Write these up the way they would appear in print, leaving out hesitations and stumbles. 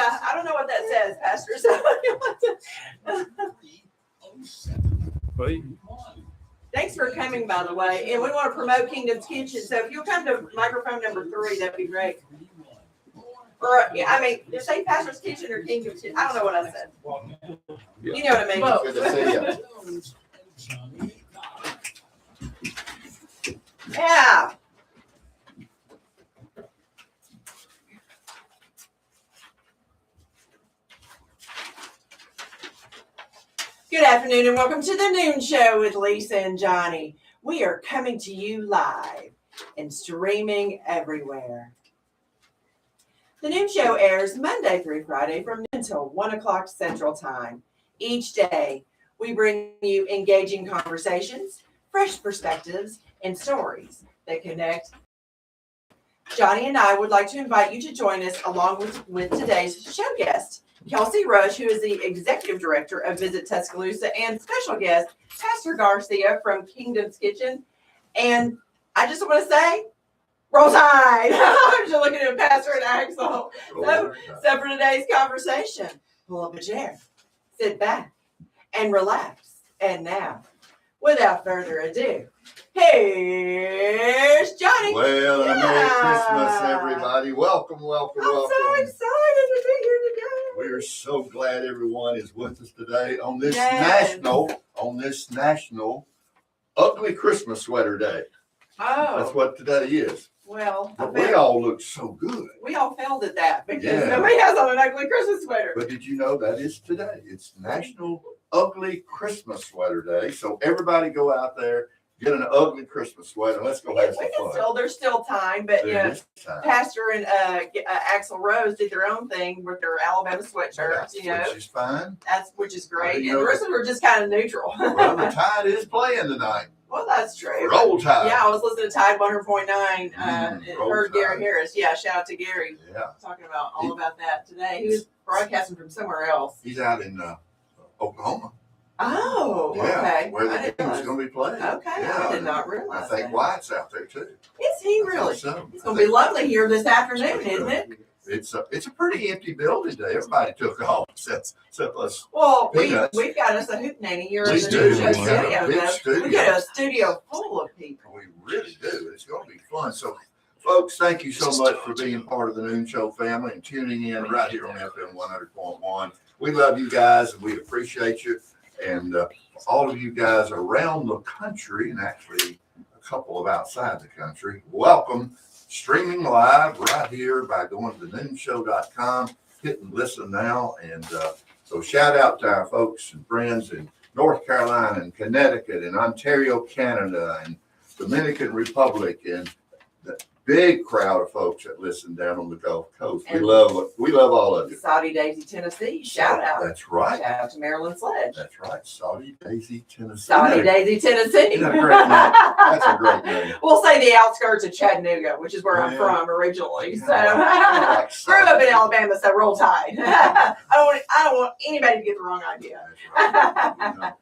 I don't know what that says, Pastor. So thanks for coming, by the way. And we want to promote Kingdom's Kitchen. So if you'll come to microphone number 3, that'd be great. Or, I mean, you say Pastor's Kitchen or Kingdom's Kitchen? I don't know what I said. You know what I mean? Good to see you. Yeah. Good afternoon and welcome to the Noon Show with Lisa and Johnny. We are coming to you live and streaming everywhere. The Noon Show airs Monday through Friday from noon until 1 o'clock Central Time. Each day, we bring you engaging conversations, fresh perspectives, and stories that connect. Johnny and I would like to invite you to join us along with today's show guest, Kelsey Rush, who is the Executive Director of Visit Tuscaloosa, and special guest, Pastor Garcia from Kingdom's Kitchen. And I just want to say, roll tide. I'm just looking at Pastor and Axel. So for today's conversation, pull up a chair, sit back, and relax. And now, without further ado, here's Johnny. Well, Merry Christmas, everybody. Welcome. I'm so excited to be here today. We're so glad everyone is with us today on this national ugly Christmas sweater day. Oh. That's what today is. Well, but we all look so good. We all failed at that because nobody has on an ugly Christmas sweater. But did you know that is today? It's National Ugly Christmas Sweater Day. So everybody go out there, get an ugly Christmas sweater. Let's go have some fun. There's still time, but Pastor and Axel Rose did their own thing with their Alabama sweatshirts. Which is fine. Which is great. And the rest of them are just kind of neutral. Well, the Tide is playing tonight. Well, that's true. Roll Tide. Yeah, I was listening to Tide 100.9. Heard Gary Harris. Yeah, shout out to Gary. Yeah. Talking about all about that today. He was broadcasting from somewhere else. He's out in Oklahoma. Oh, okay. Where the game's going to be played. Okay, I did not realize I think Wyatt's out there too. Is he really? So. It's going to be lovely here this afternoon, isn't it? It's a pretty empty building today. Everybody took off except us. Well, we've got us a hootenanny here in the Noon Show studio. We got a studio full of people. We really do. It's going to be fun. So, folks, thank you so much for being part of the Noon Show family and tuning in right here on FM 100.1. We love you guys and we appreciate you. And all of you guys around the country, and actually a couple of outside the country, welcome. Streaming live right here by going to thenoonshow.com, hitting listen now. And so shout out to our folks and friends in North Carolina and Connecticut and Ontario, Canada and Dominican Republic and the big crowd of folks that listen down on the Gulf Coast. We love all of you. Saudi Daisy, Tennessee. Shout out. That's right. Shout out to Maryland Sledge. That's right. Saudi Daisy, Tennessee. Saudi Daisy, Tennessee. Isn't that a great name? That's a great name. We'll say the outskirts of Chattanooga, which is where I'm from originally. So grew up in Alabama, so roll tide. I don't want anybody to get the wrong idea. That's right.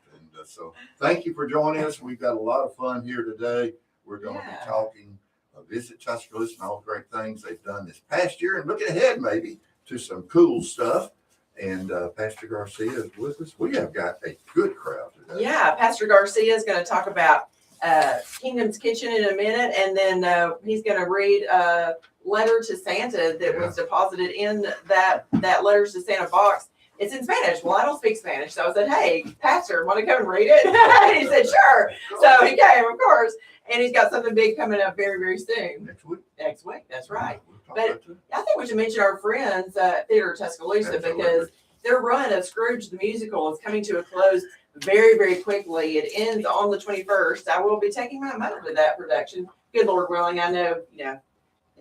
So thank you for joining us. We've got a lot of fun here today. We're going to be talking Visit Tuscaloosa and all the great things they've done this past year and looking ahead maybe to some cool stuff. And Pastor Garcia is with us. We have got a good crowd today. Yeah, Pastor Garcia is going to talk about Kingdom's Kitchen in a minute, and then he's going to read a letter to Santa that was deposited in that Letters to Santa box. It's in Spanish. Well, I don't speak Spanish, so I said, "Hey, Pastor, want to come and read it?" And he said, "Sure." So he came, of course, and he's got something big coming up very, very soon. Next week, that's right. But I think we should mention our friends Theater Tuscaloosa because their run of Scrooge the Musical is coming to a close very, very quickly. It ends on the 21st. I will be taking my mother to that production. Good Lord willing, I know,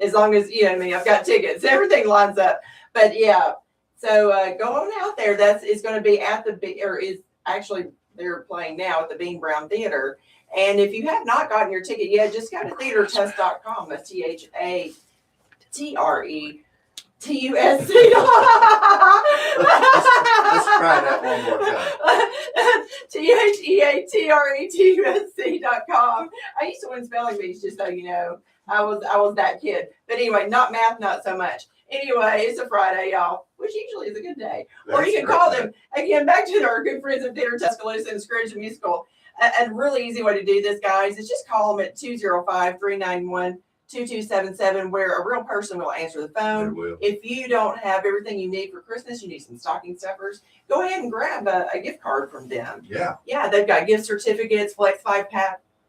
as long as, I've got tickets. Everything lines up. But, yeah. So go on out there. It's going to be they're playing now at the Bean Brown Theater. And if you have not gotten your ticket yet, just go to theatertust.com. That's THATRETUSC. Let's try that one more time. THEATRETUSC.com. I used to win spelling bees, just so you know. I was that kid. But anyway, not math, not so much. Anyway, it's a Friday, y'all, which usually is a good day. Or That's you can great, call man. them, again, back to our good friends of Dinner Tuscaloosa and Scrooge the Musical. A really easy way to do this, guys, is just call them at 205-391-2277, where a real person will answer the They phone. will. If you don't have everything you need for Christmas, you need some stocking stuffers, go ahead and grab a gift card from them. Yeah. Yeah, they've got gift certificates, Flex 5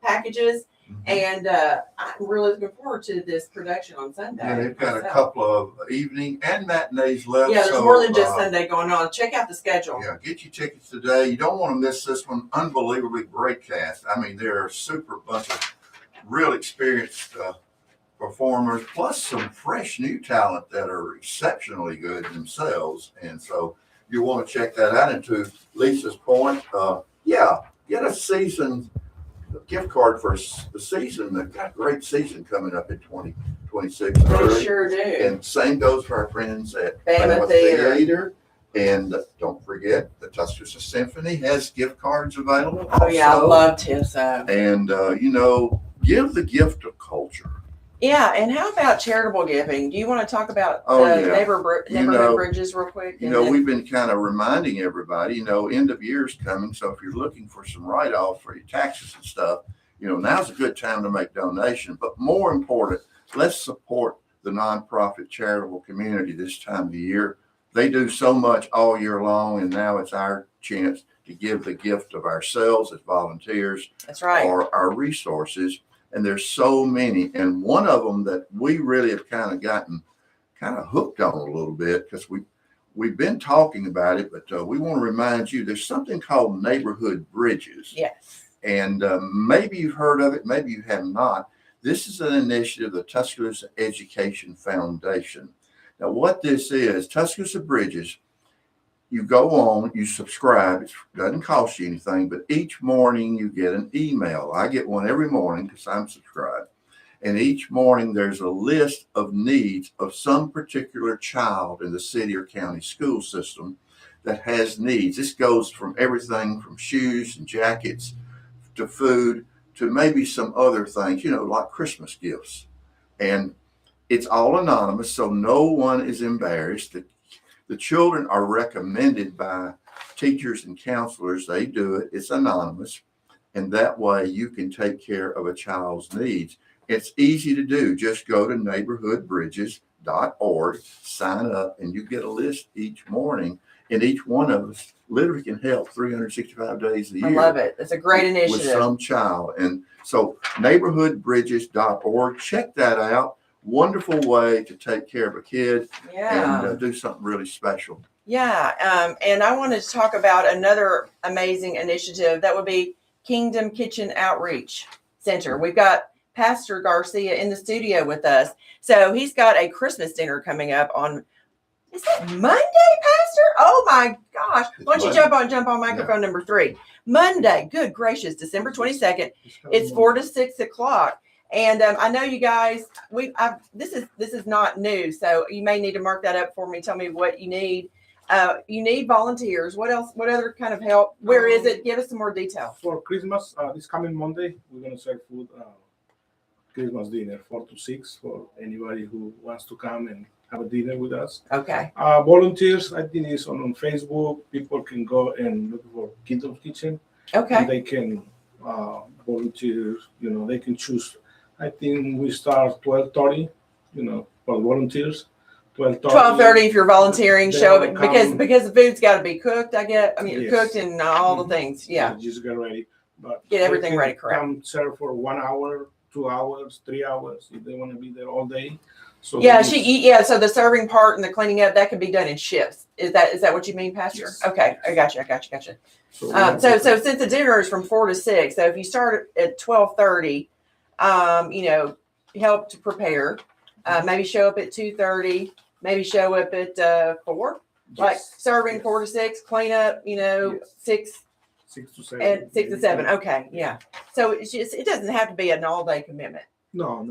packages, and I'm really looking forward to this production on Sunday. Yeah, they've got a myself. couple of evening and matinees left. Yeah, there's so, more than just Sunday going on. Check out the schedule. Yeah, get your tickets today. You don't want to miss this one. Unbelievably great cast. I mean, they're a super bunch of real experienced performers, plus some fresh new talent that are exceptionally good themselves. And so you want to check that out. And to Lisa's point, get a season gift card for the season. They've got a great season coming up in 2026. They sure do. And same goes for our friends at Bama Theater. And don't forget, the Tuscaloosa Symphony has gift cards available. Oh, yeah, I also. love Tissa. And, give the gift of culture. Yeah, and how about charitable giving? Do you want to talk about neighborhood bridges real quick? We've been kind of reminding everybody, end of year's coming. So if you're looking for some write-offs for your taxes and stuff, now's a good time to make donations. But more important, let's support the nonprofit charitable community this time of the year. They do so much all year long, and now it's our chance to give the gift of ourselves as volunteers. That's right. Or our resources. And there's so many. And one of them that we really have gotten hooked on a little bit, because we've been talking about it, but we want to remind you there's something called Neighborhood Bridges. Yes. And maybe you've heard of it, maybe you have not. This is an initiative of the Tuscaloosa Education Foundation. Now, what this is, Tuscaloosa Bridges, you go on, you subscribe. It doesn't cost you anything, but each morning you get an email. I get one every morning because I'm subscribed. And each morning there's a list of needs of some particular child in the city or county school system that has needs. This goes from everything from shoes and jackets to food to maybe some other things, like Christmas gifts. And it's all anonymous, so no one is embarrassed. The children are recommended by teachers and counselors. They do it. It's anonymous. And that way you can take care of a child's needs. It's easy to do. Just go to neighborhoodbridges.org, sign up, and you get a list each morning. And each one of us literally can help 365 days a year. I love it. It's a great initiative. With some child. And so neighborhoodbridges.org, check that out. Wonderful way to take care of a kid and do something really special. Yeah. And I wanted to talk about another amazing initiative that would be Kingdom Kitchen Outreach Center. We've got Pastor Garcia in the studio with us. So he's got a Christmas dinner coming up on, is it Monday, Pastor? Oh my gosh. Why don't you jump on microphone number 3. Monday. Good gracious. December 22nd. It's 4 to 6 o'clock. And I know you guys, this is not new, so you may need to mark that up for me. Tell me what you need. You need volunteers. What else? What other kind of help? Where is it? Give us some more detail. For Christmas, this coming Monday, we're going to serve food, Christmas dinner, 4 to 6, for anybody who wants to come and have a dinner with us. Okay. Volunteers, I think it's on Facebook. People can go and look for Kingdom Kitchen. Okay. And they can volunteer, they can choose. I think we start 12:30, for volunteers. 12:30 if you're volunteering, show up because the food's got to be cooked. Yes. Cooked and all the things. Yeah. Just get ready. But get everything ready, correct. Come serve for 1 hour, 2 hours, 3 hours if they want to be there all day. So so the serving part and the cleaning up, that could be done in shifts. Is that what you mean, Pastor? Yes. Okay, I got you. So so since the dinner is from 4 to 6, so if you start at 12:30, help to prepare. Maybe show up at 2:30. Maybe show up at 4. Like serving 4 to 6, clean up. 6 to 7. and 6 to 7. Okay, yeah. So it doesn't have to be an all-day commitment. No.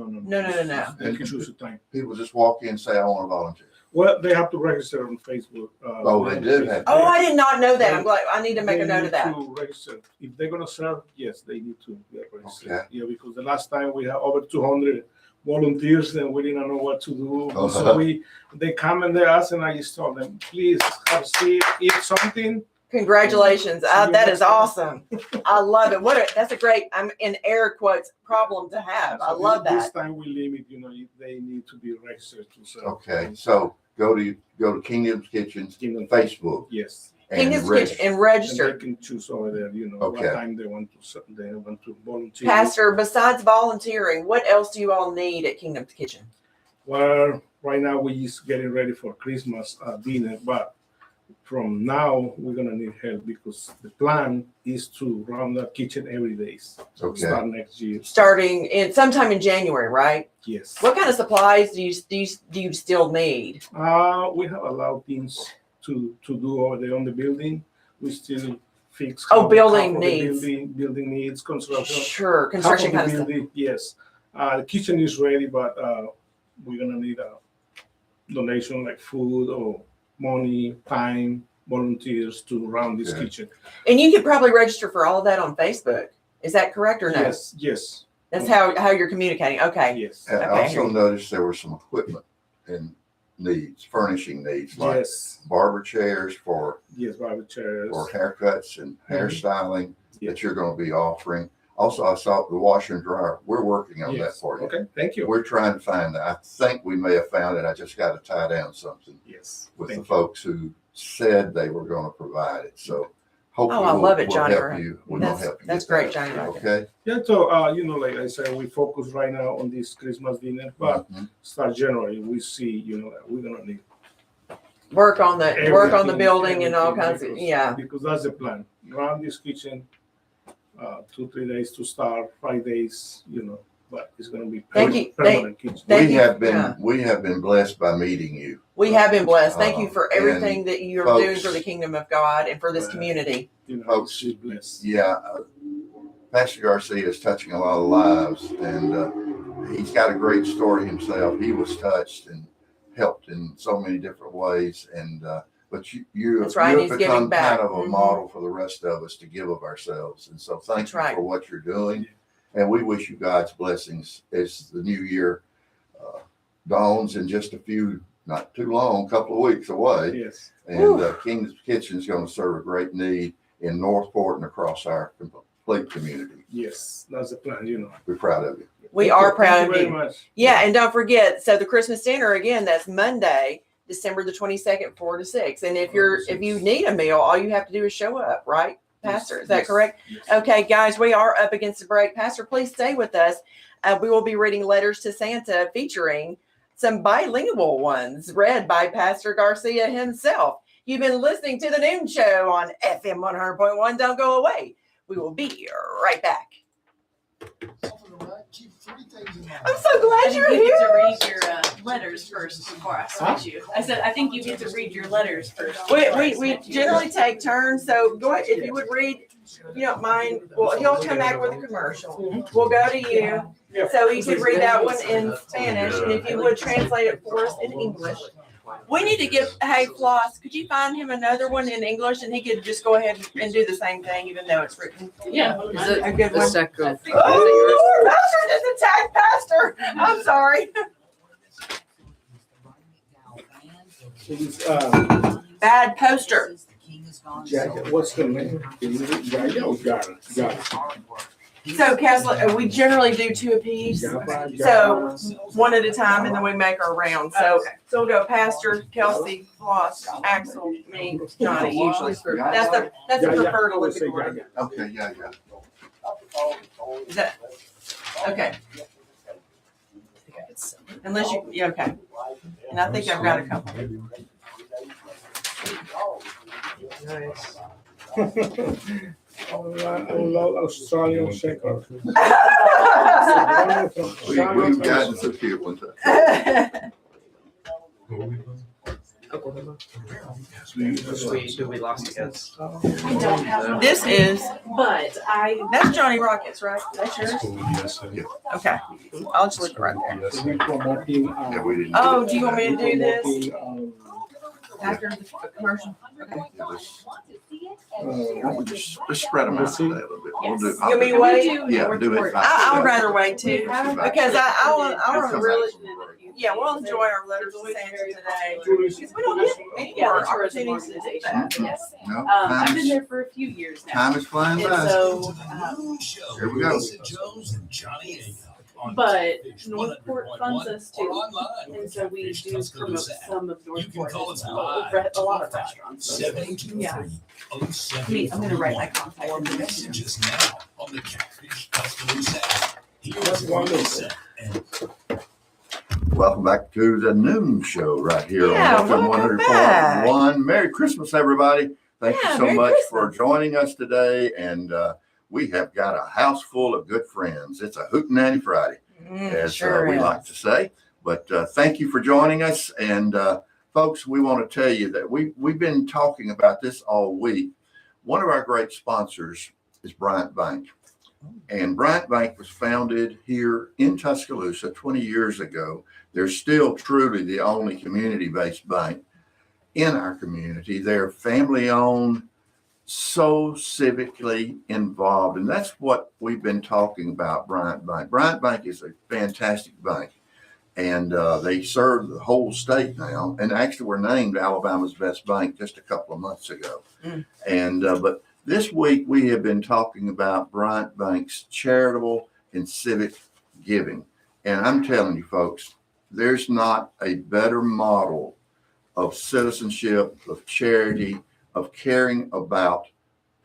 They can choose a time. People just walk in and say, I want to volunteer. Well, they have to register on Facebook. They do have. Oh, I did not know that. I'm glad. I need to make a note of that. To register. If they're gonna serve, yes, they need to get registered. Okay. Yeah, because the last time we had over 200 volunteers and we didn't know what to do. So they come and they ask, and I just told them, please have a seat, eat something. Congratulations. That is awesome. I love it. That's a great, I'm in air quotes, problem to have. I love This that. time we limit, they need to be registered to serve. Okay, so go to Kingdom's Kitchen Kingdom. Facebook Yes. and Kingdom's register. Kitchen and And register. they can choose over there, Okay. what time they want to volunteer. Pastor, besides volunteering, what else do you all need at Kingdom's Kitchen? Well, right now we're just getting ready for Christmas dinner, but from now we're gonna need help because the plan is to run the kitchen every day. Okay. Start next year. Starting in sometime in January, right? Yes. What kind of supplies do you still need? We have a lot of things to do over there on the building. We still fix. Building half of the needs. building needs construction. Sure, construction Half kind of of the stuff. building, yes. The kitchen is ready, but we're gonna need a donation like food or money, time, volunteers to run this Okay. kitchen. And you could probably register for all of that on Facebook. Is that correct or no? Yes, That's how you're communicating. Okay. yes, And I Okay. also noticed there were some equipment and furnishing needs, like yes, barber chairs for barber chairs. haircuts and hairstyling Yes. that you're going to be offering. Also, I saw the washer and dryer. We're working on that Yes. for you. Okay, thank you. We're trying to find that. I think we may have found it. I just got to tie down something Yes, with thank the folks who said they were going to provide it. So hopefully I love it, we'll Johnny. help you. We're going to help you. That's get great, that. Johnny. Okay. Yeah, so like I said, we focus right now on this Christmas dinner, but Mhm. start January, we see, that we're gonna need Work on the everything, building and all kinds of everything, because that's the plan. Run this kitchen, 2-3 days to start, 5 days, but it's gonna be Thank you. permanent kitchen. Thank We you. have been Yeah. we have been blessed by meeting you. We have been blessed. Thank you for And everything that you're folks- doing for the kingdom of God and for this community. Folks, She's blessed. Yeah, Pastor Garcia is touching a lot of lives, and he's got a great story himself. He was touched and helped in so many different ways, and but you That's right, have he's giving become back. kind of a Mhm. model for the rest of us to give of ourselves, and so thank That's you right. for what you're doing, and we wish you God's blessings as the new year dawns in just a few, not too long, couple of weeks away. Yes. And King's Kitchen is going to serve a great need in Northport and across our complete community. Yes, that's the plan. We're proud of you. We Thank are you. proud Thank of you you. very much. Yeah, and don't forget, so the Christmas dinner again, that's Monday, December the 22nd, 4 to 6. And if you need a meal, all you have to do is show up, right, Pastor? Is that Yes, correct? yes. Okay, guys, we are up against the break. Pastor, please stay with us. We will be reading letters to Santa featuring some bilingual ones read by Pastor Garcia himself. You've been listening to the Noon Show on FM 100.1. Don't go away. We will be right back. I'm so glad you're You get to here. read your letters first before I switch you. I said, I think you get to read your letters first. before I We switch you. generally take turns, so go ahead, if you would read, if you don't mind, well, he'll come back with a commercial. We'll go to you, so you could read that one in Spanish, and if you would translate it for us in English. We need to give, hey, Floss, could you find him another one in English, and he could just go ahead and do the same thing, even though it's written. Yeah. Is it A good the one. second? Oh, Lord, Pastor just attacked Pastor. I'm sorry. Bad poster. Jaja, what's the name? Is it Jaja or Jara? Jara. So, Castle, we generally do two apiece, Jara, so Jara. one at a time, and then we make our round. So we'll go Pastor, Kelsey, Floss, Axel, me, Johnny, usually. That's the preferred Always say order. Jaja. Okay, yeah. Is that, okay. Unless you, yeah, okay. And I think I've got a couple. I love Australian Shepherd. We've gotten some cute ones. Do we lost against? I don't have. This is, But that's Johnny Rockets, right? That's yours? Okay. I'll just look right there. We're promoting, Yeah, we didn't. Oh, do you want me to do this promoting, after the commercial? Okay. Just spread them out a little bit. I'll do. Yes. I'll You do mean it. wait? Yeah, do it. I'll rather wait too, because I want to really, Yeah, we'll enjoy our letters to Santa today. Julius, Because we don't get any Yeah, more the tourism opportunities to do organization. that. Yes. No, I've time been is, there for a few years now. time is flying And by. so, Here we go. but Northport funds us too. And so we do promote some of Northport as well. A lot of restaurants. Yeah. I'm gonna write my contact information. Messages now on the Catfish Tuscaloosa app. That's Here's wonderful. Lisa. Welcome back to the noon show right here Yeah, on FM welcome back. 100.1. Merry Christmas, everybody. Thank Yeah, you so Merry much Christmas. for joining us today. And we have got a house full of good friends. It's a Hootenanny Friday, as Sure we is. like to say. But thank you for joining us. And folks, we want to tell you that we've been talking about this all week. One of our great sponsors is Bryant Bank. And Bryant Bank was founded here in Tuscaloosa 20 years ago. They're still truly the only community-based bank in our community. They're family-owned, so civically involved. And that's what we've been talking about, Bryant Bank. Bryant Bank is a fantastic bank. And they serve the whole state now. And actually were named Alabama's best bank just a couple of months ago. And but this week we have been talking about Bryant Bank's charitable and civic giving. And I'm telling you folks, there's not a better model of citizenship, of charity, of caring about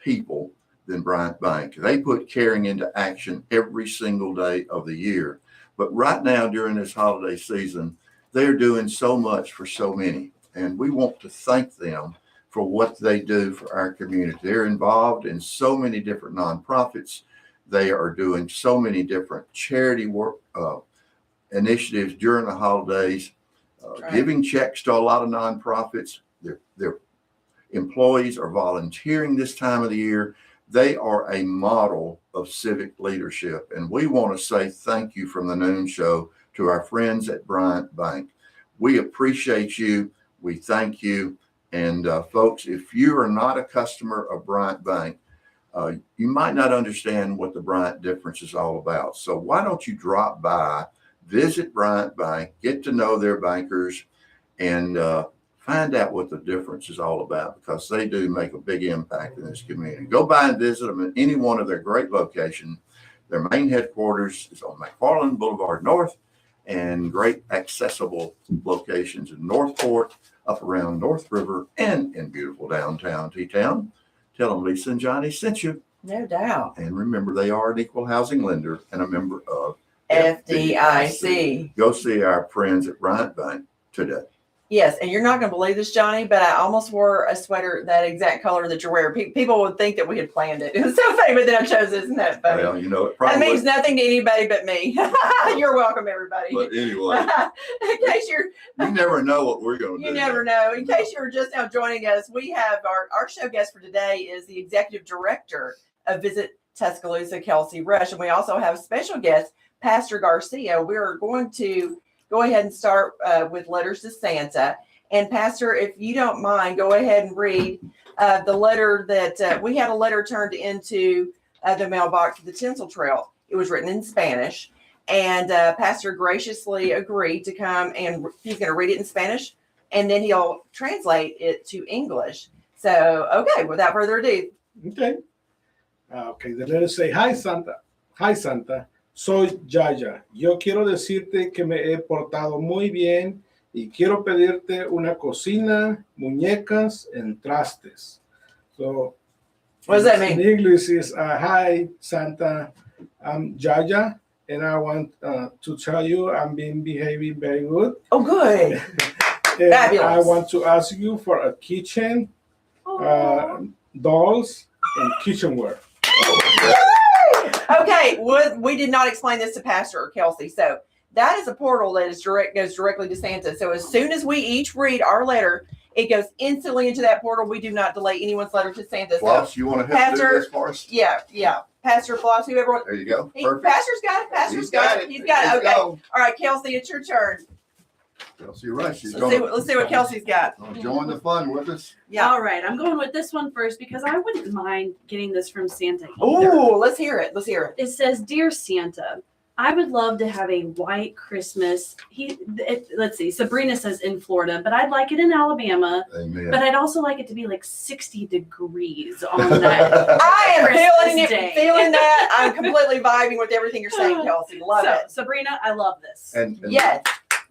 people than Bryant Bank. They put caring into action every single day of the year. But right now during this holiday season, they're doing so much for so many. And we want to thank them for what they do for our community. They're involved in so many different nonprofits. They are doing so many different charity work initiatives during the holidays, Right. giving checks to a lot of nonprofits. Their employees are volunteering this time of the year. They are a model of civic leadership. And we want to say thank you from the Noon Show to our friends at Bryant Bank. We appreciate you. We thank you. And folks, if you are not a customer of Bryant Bank, you might not understand what the Bryant difference is all about. So why don't you drop by, visit Bryant Bank, get to know their bankers, and find out what the difference is all about, because they do make a big impact in this community. Go by and visit them at any one of their great locations. Their main headquarters is on McFarland Boulevard North, and great accessible locations in Northport, up around North River, and in beautiful downtown T-Town. Tell them Lisa and Johnny sent you. No doubt. And remember, they are an equal housing lender and a member of FDIC. Go see our friends at Bryant Bank today. Yes, and you're not going to believe this, Johnny, but I almost wore a sweater that exact color that you're wearing. People would think that we had planned it. It was so funny, but then I chose this. Isn't that funny? Well, you know, it That probably, means nothing to anybody but me. You're welcome, everybody. but anyway, In case you're, you never know what we're going to do. you never know. In case you're just now joining us, we have our show guest for today is the executive director of Visit Tuscaloosa, Kelsey Rush, and we also have a special guest, Pastor Garcia. We're going to go ahead and start with letters to Santa. And Pastor, if you don't mind, go ahead and read the letter that we had a letter turned into the mailbox of the Tinsel Trail. It was written in Spanish, and Pastor graciously agreed to come, and he's going to read it in Spanish, and then he'll translate it to English. So, okay, without further ado. Okay. Okay, the letter say, Hi Santa. Hi Santa. Soy Yaya. Yo quiero decirte que me he portado muy bien y quiero pedirte una cocina, muñecas, and trastes. So, What does that mean? In English is, Hi Santa, I'm Yaya, and I want to tell you I'm been behaving very good. Oh, good. And Fabulous. I want to ask you for a kitchen, dolls, and kitchenware. Okay, we did not explain this to Pastor or Kelsey. So that is a portal that is goes directly to Santa. So as soon as we each read our letter, it goes instantly into that portal. We do not delay anyone's letter to Santa. So, Floss, you want to help do Pastor- this for us? yeah. Pastor Floss, whoever. There you go. He, Perfect. Pastor's got it. Pastor's got it. He's got it. Let's Okay. go. All right, Kelsey, it's your turn. Kelsey Rush is Let's see, going let's see what Kelsey's got. to join the fun with us. Yeah. All right, I'm going with this one first because I wouldn't mind getting this from Santa either. Oh, let's hear it. Let's hear it. It says, "Dear Santa, I would love to have a white Christmas." Let's see. Sabrina says in Florida, but I'd like it in Alabama. Amen. But I'd also like it to be like 60 degrees on that. I am Christmas feeling Day. feeling that. I'm completely vibing with everything you're saying, Kelsey. Love So, it. Sabrina, I love this. And Yes.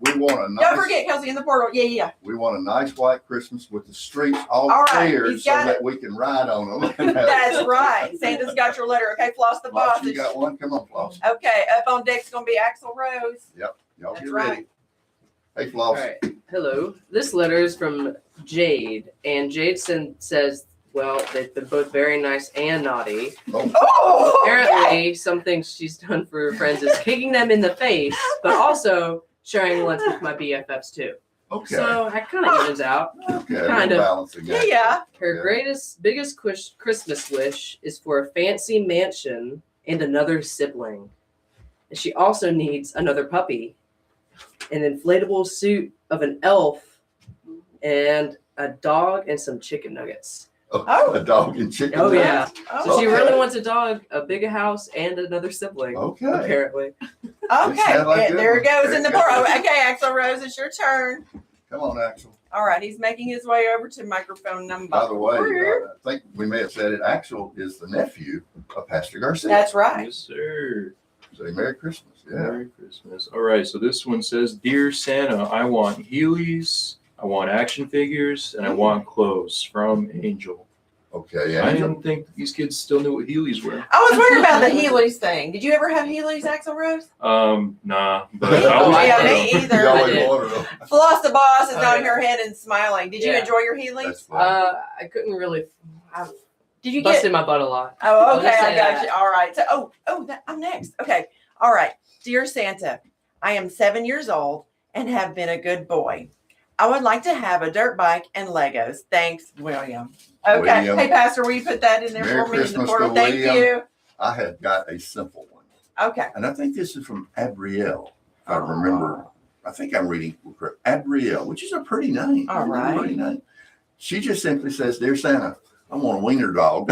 we want a Don't nice, forget Kelsey in the portal. Yeah, yeah. we want a nice white Christmas with the streets all All right, clear he's so got that we can ride on them. That's right. Santa's got your letter. Okay, Floss the Floss, boss. you got one? Come on, Floss. Okay, up on deck's gonna be Axl Rose. Y'all That's get right. ready. Hey, All Floss. right. Hello. This letter is from Jade, and Jade says, well, they've been both very nice and naughty. Oh, Apparently, some things she's done for her friends is kicking them in the face, but also sharing lunch with my BFFs too. Okay. So that kind of evens out. Okay. kind we'll of. balance again. okay. Yeah. Her Yeah. biggest Christmas wish is for a fancy mansion and another sibling. And she also needs another puppy, an inflatable suit of an elf, and a dog and some chicken nuggets. Oh. A dog and chicken. Oh, yeah. Oh, So she Okay. really wants a dog, a bigger house, and another sibling, Okay. apparently. Okay. sound like Yeah, good there it one. goes in the There it portal. goes. Okay, Axl Rose, it's your turn. Come on, Axel. All right, he's making his way over to microphone number. By the way, I think we may have said it. Axel is the nephew of Pastor Garcia. That's right. Yes, sir. Say Merry Christmas. Yeah. Merry Christmas. All right, so this one says, "Dear Santa, I want Heelys, I want action figures, and I want clothes from Angel." Okay. I Angel. didn't think these kids still knew what Heelys were. I was wondering about the Heelys thing. Did you ever have Heelys, Axl Rose? Nah, but Me- I always I yeah, did. me You either. always did. wanted them. Floss the boss is Oh, nodding yeah. her head and smiling. Did you Yeah. enjoy your Heelys? That's funny. I couldn't really. I Did you get? busted my butt a lot. Oh, I'll okay, just I say got that. you. All right. So, I'm next. Okay. All right. Dear Santa, I am 7 years old and have been a good boy. I would like to have a dirt bike and Legos. Thanks, William. Okay. William. Hey, Pastor, will you put that in there Merry for me in the Christmas portal? to Thank William. you. I have got a simple one. Okay. And I think this is from Adrielle. If I remember, I think I'm reading correct. Adrielle, which is a pretty name. All right. Pretty name. She just simply says, "Dear Santa, I want a wiener dog."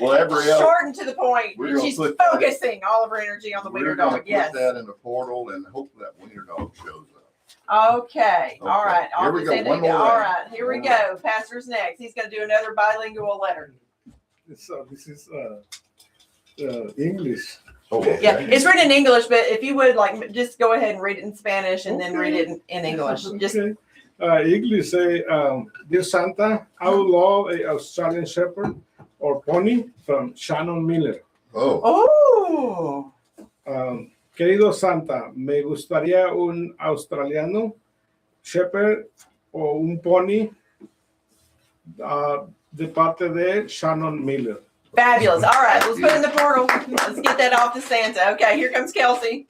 Well, Adrielle, Short and to the point. we're gonna She's put that- focusing all of her energy on the wiener we're going to dog. put Yes. that in the portal and hope that wiener dog shows up. Okay. All Okay. right. Here we go. Santa, One more all round. right. Here we One go. Pastor's next. He's going to do another bilingual letter. So this is English. Oh, okay. Yeah, it's written in English, but if you would like, just go ahead and read it in Spanish and then read it in English. Just Okay. English say, "Dear Santa, I would love a Australian Shepherd or pony from Shannon Miller. Oh, oh, Querido Santa, me gustaría un australiano Shepherd o un pony de parte de Shannon Miller." fabulous! All right, let's put it in the portal. Let's get that off to Santa. Okay, here comes Kelsey.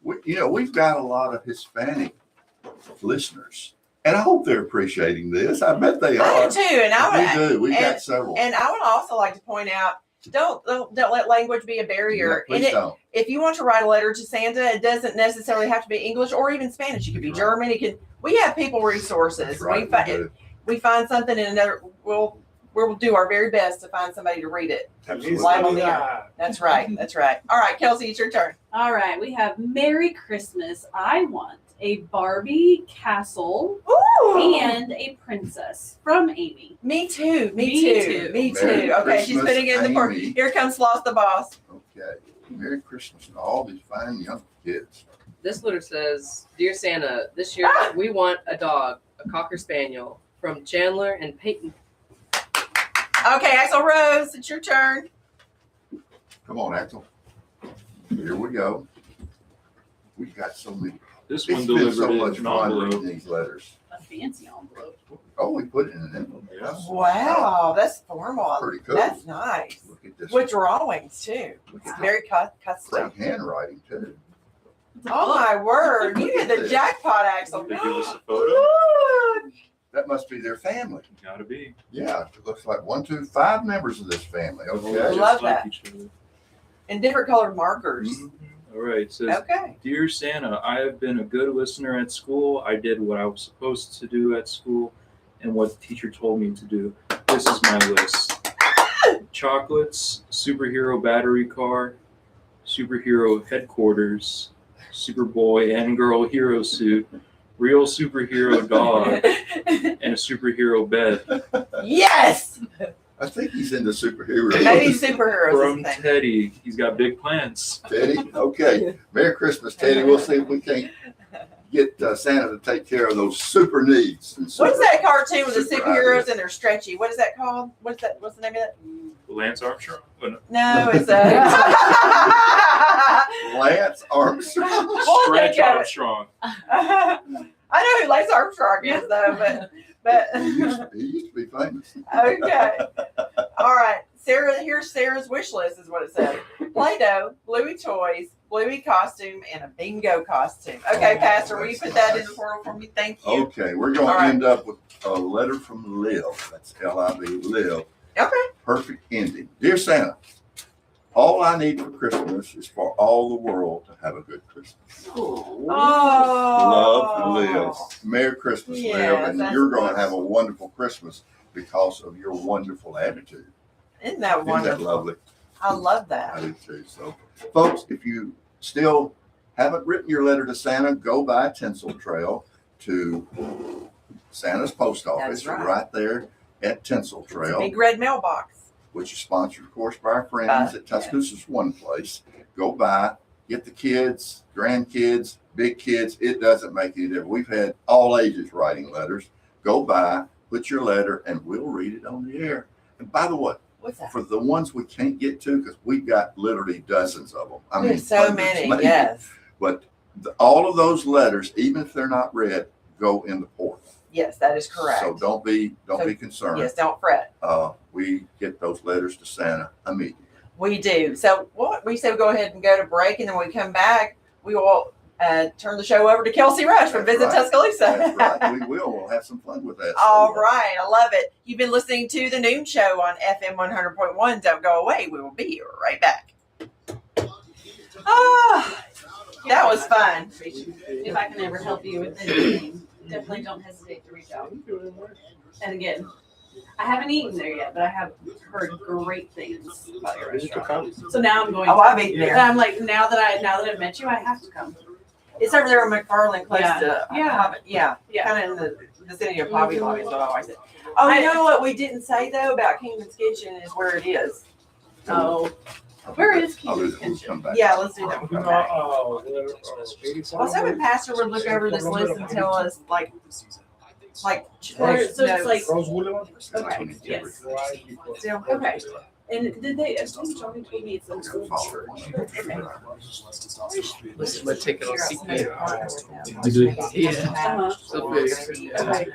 we've got a lot of Hispanic listeners, and I hope they're appreciating this. I bet they I are. do too, and I We would, do. We've and- got several. and I would also like to point out, don't let language be a barrier. Yeah, And please don't. if you want to write a letter to Santa, it doesn't necessarily have to be English or even Spanish. It could be Right. German. It could. We have people resources. That's right. We find something in another. We'll do our very best to find somebody to read it. Absolutely. Live on the air. That's right. That's right. All right, Kelsey, it's your turn. All right, we have Merry Christmas. I want a Barbie castle Ooh. and a princess from Amy. Me too. Me Me too. too. Me too. Merry Okay, she's Christmas, putting it in the portal. Amy. Here comes Floss the boss. Okay. Merry Christmas to all these fine young kids. This letter says, "Dear Santa, this year we want a dog, a Cocker Spaniel, from Chandler and Peyton." Okay, Axl Rose, it's your turn. Come on, Axel. Here we go. We've got so many. This It's one been so delivered much in an fun reading envelope. these letters. A fancy envelope. Oh, we put it in an envelope. Yes. Wow, that's formal. Pretty cool. That's nice. Look at this. With drawings too. Look It's at very custom. great handwriting too. Oh my word! You hit the jackpot, Axel. They give us a photo. That must be their family. Gotta be. Yeah, it looks like 1, 2, 5 members of this family. I Okay. love Just like that. each other. And different colored markers. Mhm. All right. It says, Okay. Dear Santa, I have been a good listener at school. I did what I was supposed to do at school and what the teacher told me to do. This is my list. Chocolates, superhero battery car, superhero headquarters, Superboy and girl hero suit, real superhero dog, and a superhero bed. Yes. I think he's into superheroes. Maybe superheroes. From is the thing. Teddy. He's got big plans. Teddy, okay. Merry Christmas, Teddy. We'll see if we can't get Santa to take care of those super needs. And What is super- that cartoon with the super superheroes ideas. and they're stretchy? What is that called? What's that? What's the name of that? Lance Armstrong? Oh, no. No, it's Lance Armstrong. We'll Stretch think of it. Armstrong. I know who Lance Armstrong is though, but He used to be famous. okay. All right. Here's Sarah's wish list is what it says. Play-Doh, Bluey toys, Bluey costume, and a bingo costume. Okay, Pastor, will you put that in the portal for me? Thank you. Okay, we're going All to right. end up with a letter from Liv. That's L-I-V, Liv. Okay. Perfect ending. Dear Santa, all I need for Christmas is for all the world to have a good Christmas. Oh. Love, Liv. Merry Christmas, Yes, Liv. And that's you're going to nice. have a wonderful Christmas because of your wonderful attitude. Isn't that Isn't that wonderful? lovely? I love I that. do too. So, folks, if you still haven't written your letter to Santa, go by a Tinsel Trail to Santa's post office, That's right. there at Tinsel Trail, Big red mailbox. which is sponsored, of course, by our friends at Tuscaloosa's One Place. Go by, get the kids, grandkids, big kids. It doesn't make any difference. We've had all ages writing letters. Go by, put your letter, and we'll read it on the air. And by the way, What's that? for the ones we can't get to, because we've got literally dozens of them. I mean, There's so hundreds, many. maybe. Yes. But all of those letters, even if they're not read, go in the portal. Yes, that is correct. So don't be So, concerned. Yes, don't fret. We get those letters to Santa immediately. We do. So what we say we go ahead and go to break, and then when we come back, we will turn the show over to Kelsey Rush from That's Visit right. Tuscaloosa. That's right. We will. We'll have some fun with that. All right. I love it. You've been listening to The Noon Show on FM 100.1. Don't go away. We will be right back. Ah, that was fun. If I can ever help you with anything, definitely don't hesitate to reach out. And again, I haven't eaten there yet, but I have heard great things about your restaurant. So now I'm going. Oh, I've eaten And there. I'm like, now that I've met you, I have to come. It's over there on McFarland, close Yeah. to Yeah. yeah, kind of in the vicinity of Hobby Lobby is what I always say. Oh, you know what we didn't say though about Kingdom's Kitchen is where it is. Oh, where is I'll do Kingdom's that when we Kitchen? come back. Yeah, let's do that. When we come back. I was hoping Hoping Pastor would look over this list and tell us like Or- so it's like- Rose Boulevard. Okay, yes. still Okay. And did they, I think Johnny told me it's an old church. This is my ticket on CP. Yeah. Uh-huh. So big. Okay.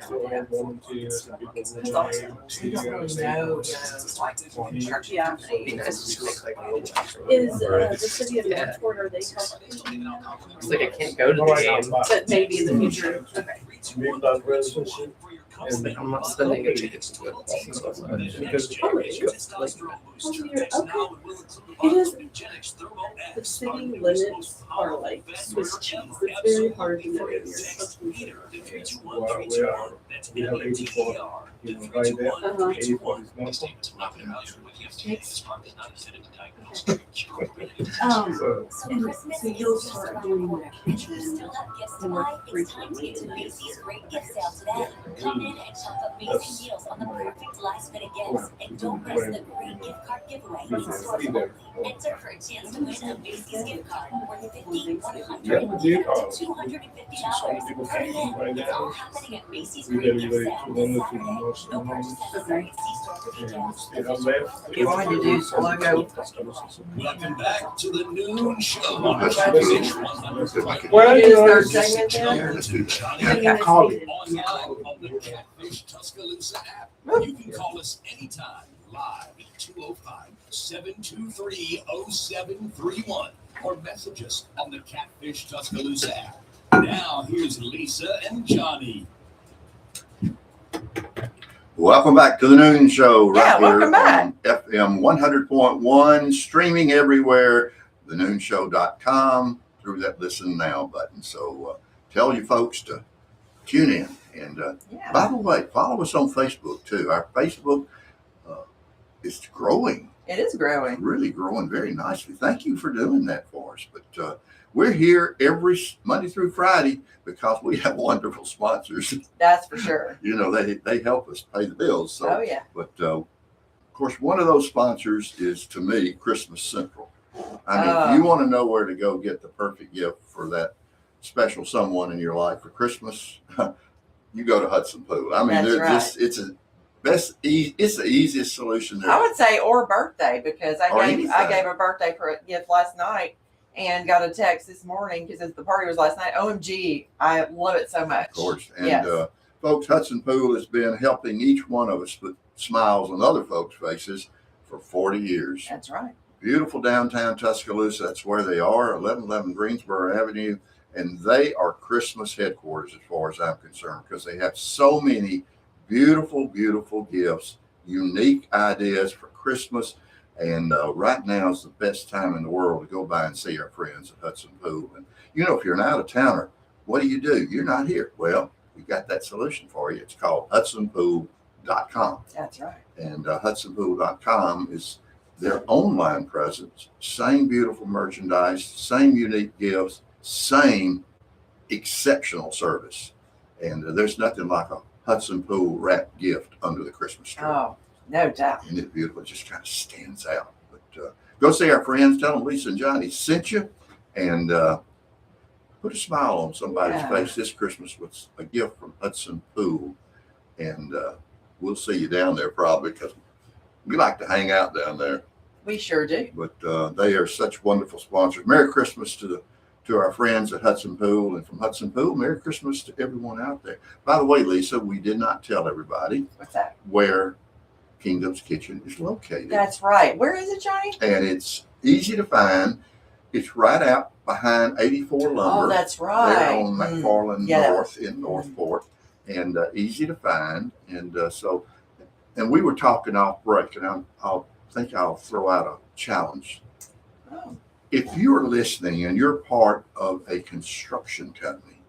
Yeah. Be nice to make like Is the city of Northport, are they helping? it's like I can't go to the game. But maybe in the future. Okay. But I'm not spending a ticket to it. Because It is, the city limits are like Swiss cheese. It's very hard to know your customers. we have 84, right there. Uh-huh. 84 is not. And so you'll start doing the kitchen more frequently. Great gift sale today. Come in and shop amazing deals on the perfect last minute gifts. And don't miss the great gift card giveaway. Enter for a chance to win a Macy's gift card worth $50, $100, to $250. Hurry in. It's all happening at Macy's Great Gift Sale this Saturday. No purchase necessary. See store for details. You want to do logo. Welcome back to the Noon Show. Let's on do Fish it. 100. Well, It is you know, third segment then? Let's do that. Okay. Call it. Online on the Catfish Tuscaloosa app. You can call us anytime live at 205-723-0731 or message us on the Catfish Tuscaloosa app. Now here's Lisa and Johnny. Welcome back to the Noon Show. Yeah, Right here welcome back. on FM 100.1, streaming everywhere. thenoonshow.com through that listen now button. So tell your folks to tune in. And Yeah. by the way, follow us on Facebook too. Our Facebook is growing. It is growing. Really growing very nicely. Thank you for doing that for us. But we're here every Monday through Friday because we have wonderful sponsors. That's for sure. You know, they help us pay the bills. So, Oh, yeah. but of course, one of those sponsors is, to me, Christmas Central. I mean, if you want to know where to go get the perfect gift for that special someone in your life for Christmas, you go to Hudson Pool. I mean, That's right. it's the easiest solution there. I would say or birthday because Or I anything. gave a birthday gift last night and got a text this morning because the party was last night. OMG, I love it so much. Of course. And Yes. folks, Hudson Pool has been helping each one of us put smiles on other folks' faces for 40 years. That's right. Beautiful downtown Tuscaloosa. That's where they are, 1111 Greensboro Avenue. And they are Christmas headquarters as far as I'm concerned because they have so many beautiful, beautiful gifts, unique ideas for Christmas. And right now is the best time in the world to go by and see our friends at Hudson Pool. And, you know, if you're an out-of-towner, what do? You're not here. Well, we got that solution for you. It's called HudsonPool.com. That's right. And HudsonPool.com is their online presence. Same beautiful merchandise, same unique gifts, same exceptional service. And there's nothing like a Hudson Pool wrapped gift under the Christmas tree. Oh, no doubt. Isn't it beautiful? It just kind of stands out. But go see our friends. Tell them Lisa and Johnny sent you. And put a smile on somebody's Yeah. face this Christmas with a gift from Hudson Pool. And we'll see you down there probably because we like to hang out down there. We sure do. But they are such wonderful sponsors. Merry Christmas to our friends at Hudson Pool. And from Hudson Pool, Merry Christmas to everyone out there. By the way, Lisa, we did not tell everybody What's that? where Kingdom's Kitchen is located. That's right. Where is it, Johnny? And it's easy to find. It's right out behind 84 Lumber. Oh, that's There right. on McFarland Yeah. North in Northport, and easy to find. And and we were talking off break, and I'll throw out a challenge. Oh. If you're listening and you're part of a construction company,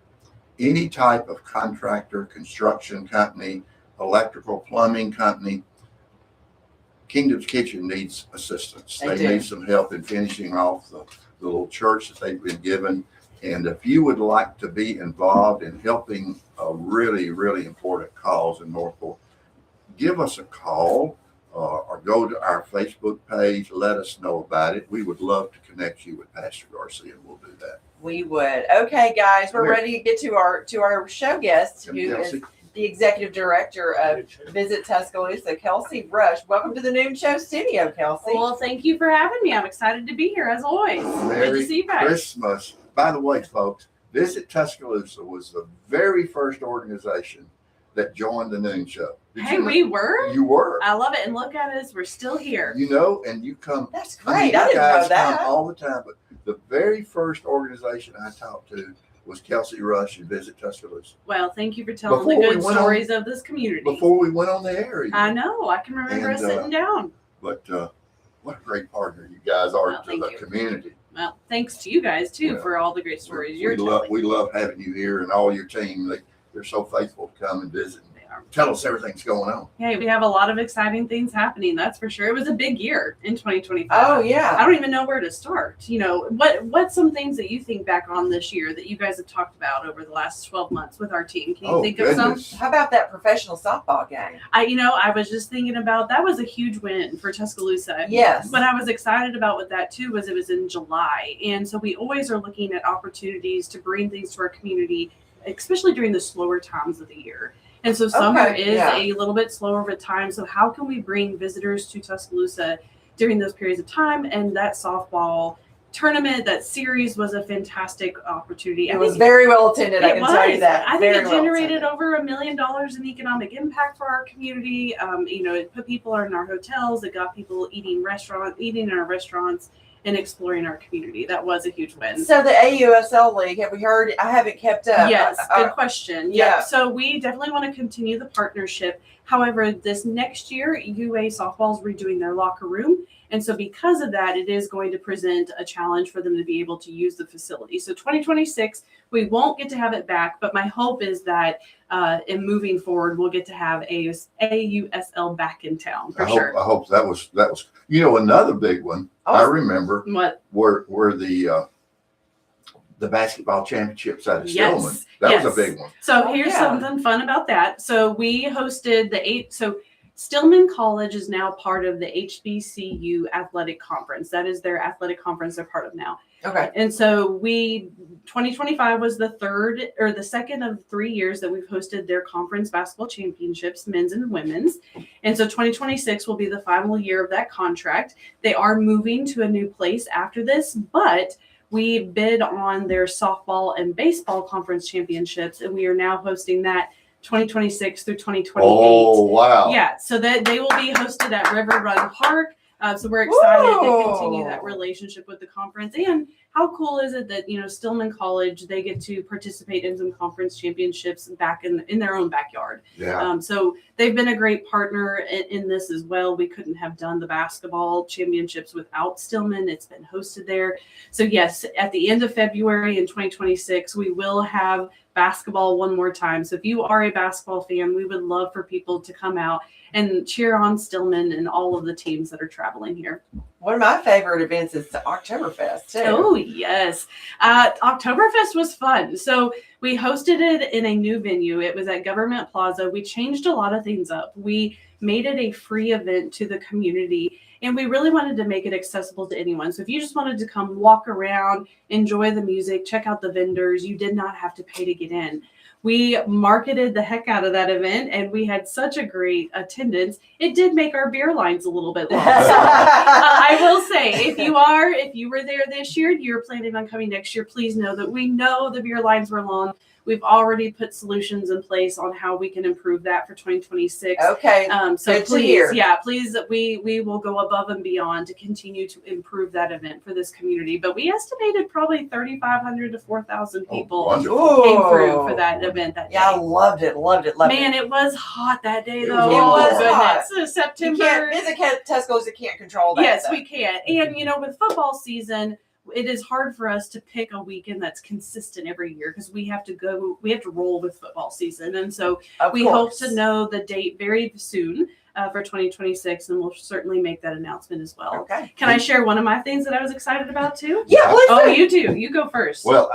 any type of contractor, construction company, electrical, plumbing company, Kingdom's Kitchen needs assistance. They They do. need some help in finishing off the little church that they've been given. And if you would like to be involved in helping a really, really important cause in Northport, give us a call or go to our Facebook page. Let us know about it. We would love to connect you with Pastor Garcia, and we'll do that. We would. Okay, guys, we're Here. ready to get to our show guest, who Kelsey. is the executive director of Visit Tuscaloosa, Kelsey Rush. Welcome to the Noon Show studio, Kelsey. Well, thank you for having me. I'm excited to be here as always. Good to Merry see you guys. Christmas. By the way, folks, Visit Tuscaloosa was the very first organization that joined the Noon Show. Did Hey, you know? we were. You were. I love it. And look at us. We're still here. You know, and you come. That's I mean, great. you I didn't guys know that. come all the time, but the very first organization I talked to was Kelsey Rush and Visit Tuscaloosa. Well, thank you for telling Before the we good went on- stories of this community. Before we went on the air, even. I know. I can remember us And, sitting down. But what a great partner you guys are Well, to thank the you. community. Well, thanks to you guys too Well, for all the great stories you're we telling. love having you here and all your team. They're so faithful to come and visit and They are. tell us everything's going on. Hey, we have a lot of exciting things happening. That's for sure. It was a big year in 2025. Oh, I yeah. don't even know where to start. You know, what's some things that you think back on this year that you guys have talked about over the last 12 months with our team? Can you Oh, think of some? goodness. How about that professional softball game? I was just thinking about that was a huge win for Tuscaloosa. Yes. What I was excited about with that too was it was in July. And so we always are looking at opportunities to bring things to our community, especially during the slower times of the year. And so summer Okay, is yeah. a little bit slower of a time. So how can we bring visitors to Tuscaloosa during those periods of time? And that softball tournament, that series was a fantastic opportunity. It was very well attended, I It can tell you was. that. I Very think it well generated attended. over $1 million in economic impact for our community. It put people in our hotels. It got people eating in our restaurants and exploring our community. That was a huge win. So the AUSL League, have we heard? I haven't kept up. Yes, good question. yeah. Yeah. So we definitely want to continue the partnership. However, this next year, UA softball is redoing their locker room, And so because of that, it is going to present a challenge for them to be able to use the facility. So 2026, we won't get to have it back, but my hope is that in moving forward, we'll get to have AUSL back in town for sure. I hope that was, another big one. I remember What? were the basketball championships out of Yes, Stillman. That was a big one. So Oh, here's yeah. something fun about that. So we hosted so Stillman College is now part of the HBCU Athletic Conference. That is their athletic conference they're part of now. Okay. And so 2025 was the second of 3 years that we've hosted their conference basketball championships, men's and women's. And so 2026 will be the final year of that contract. They are moving to a new place after this, but we bid on their softball and baseball conference championships, and we are now hosting that 2026 through 2028. Oh, wow. Yeah, so that they will be hosted at River Run Park. So we're excited to Whoa. continue that relationship with the conference. And how cool is it that, Stillman College, they get to participate in some conference championships back in their own backyard. Yeah. So they've been a great partner in this as well. We couldn't have done the basketball championships without Stillman. It's been hosted there. So yes, at the end of February in 2026, we will have basketball one more time. So if you are a basketball fan, we would love for people to come out and cheer on Stillman and all of the teams that are traveling here. One of my favorite events is the Oktoberfest too. Oh, yes. Oktoberfest was fun. So we hosted it in a new venue. It was at Government Plaza. We changed a lot of things up. We made it a free event to the community, and we really wanted to make it accessible to anyone. So if you just wanted to come walk around, enjoy the music, check out the vendors, you did not have to pay to get in. We marketed the heck out of that event, and we had such a great attendance. It did make our beer lines a little bit long. So, I will say, if you were there this year and you're planning on coming next year, please know that we know the beer lines were long. We've already put solutions in place on how we can improve that for 2026. Okay. So Good to hear. please, we will go above and beyond to continue to improve that event for this community. But we estimated probably 3,500 to 4,000 people wonderful. came through for that event that day. Yeah, I loved it. Man, it was hot that day It though. was Oh, hot. goodness. You September. can't visit Tesco's. You can't control that. Yes, though. we can. And with football season, it is hard for us to pick a weekend that's consistent every year because we have to roll with football season. And so Of we hope course. to know the date very soon for 2026, and we'll certainly make that announcement as well. Okay. Can I share one of my things that I was excited about too? Yeah, please. Oh, do. you do. You go first. Well,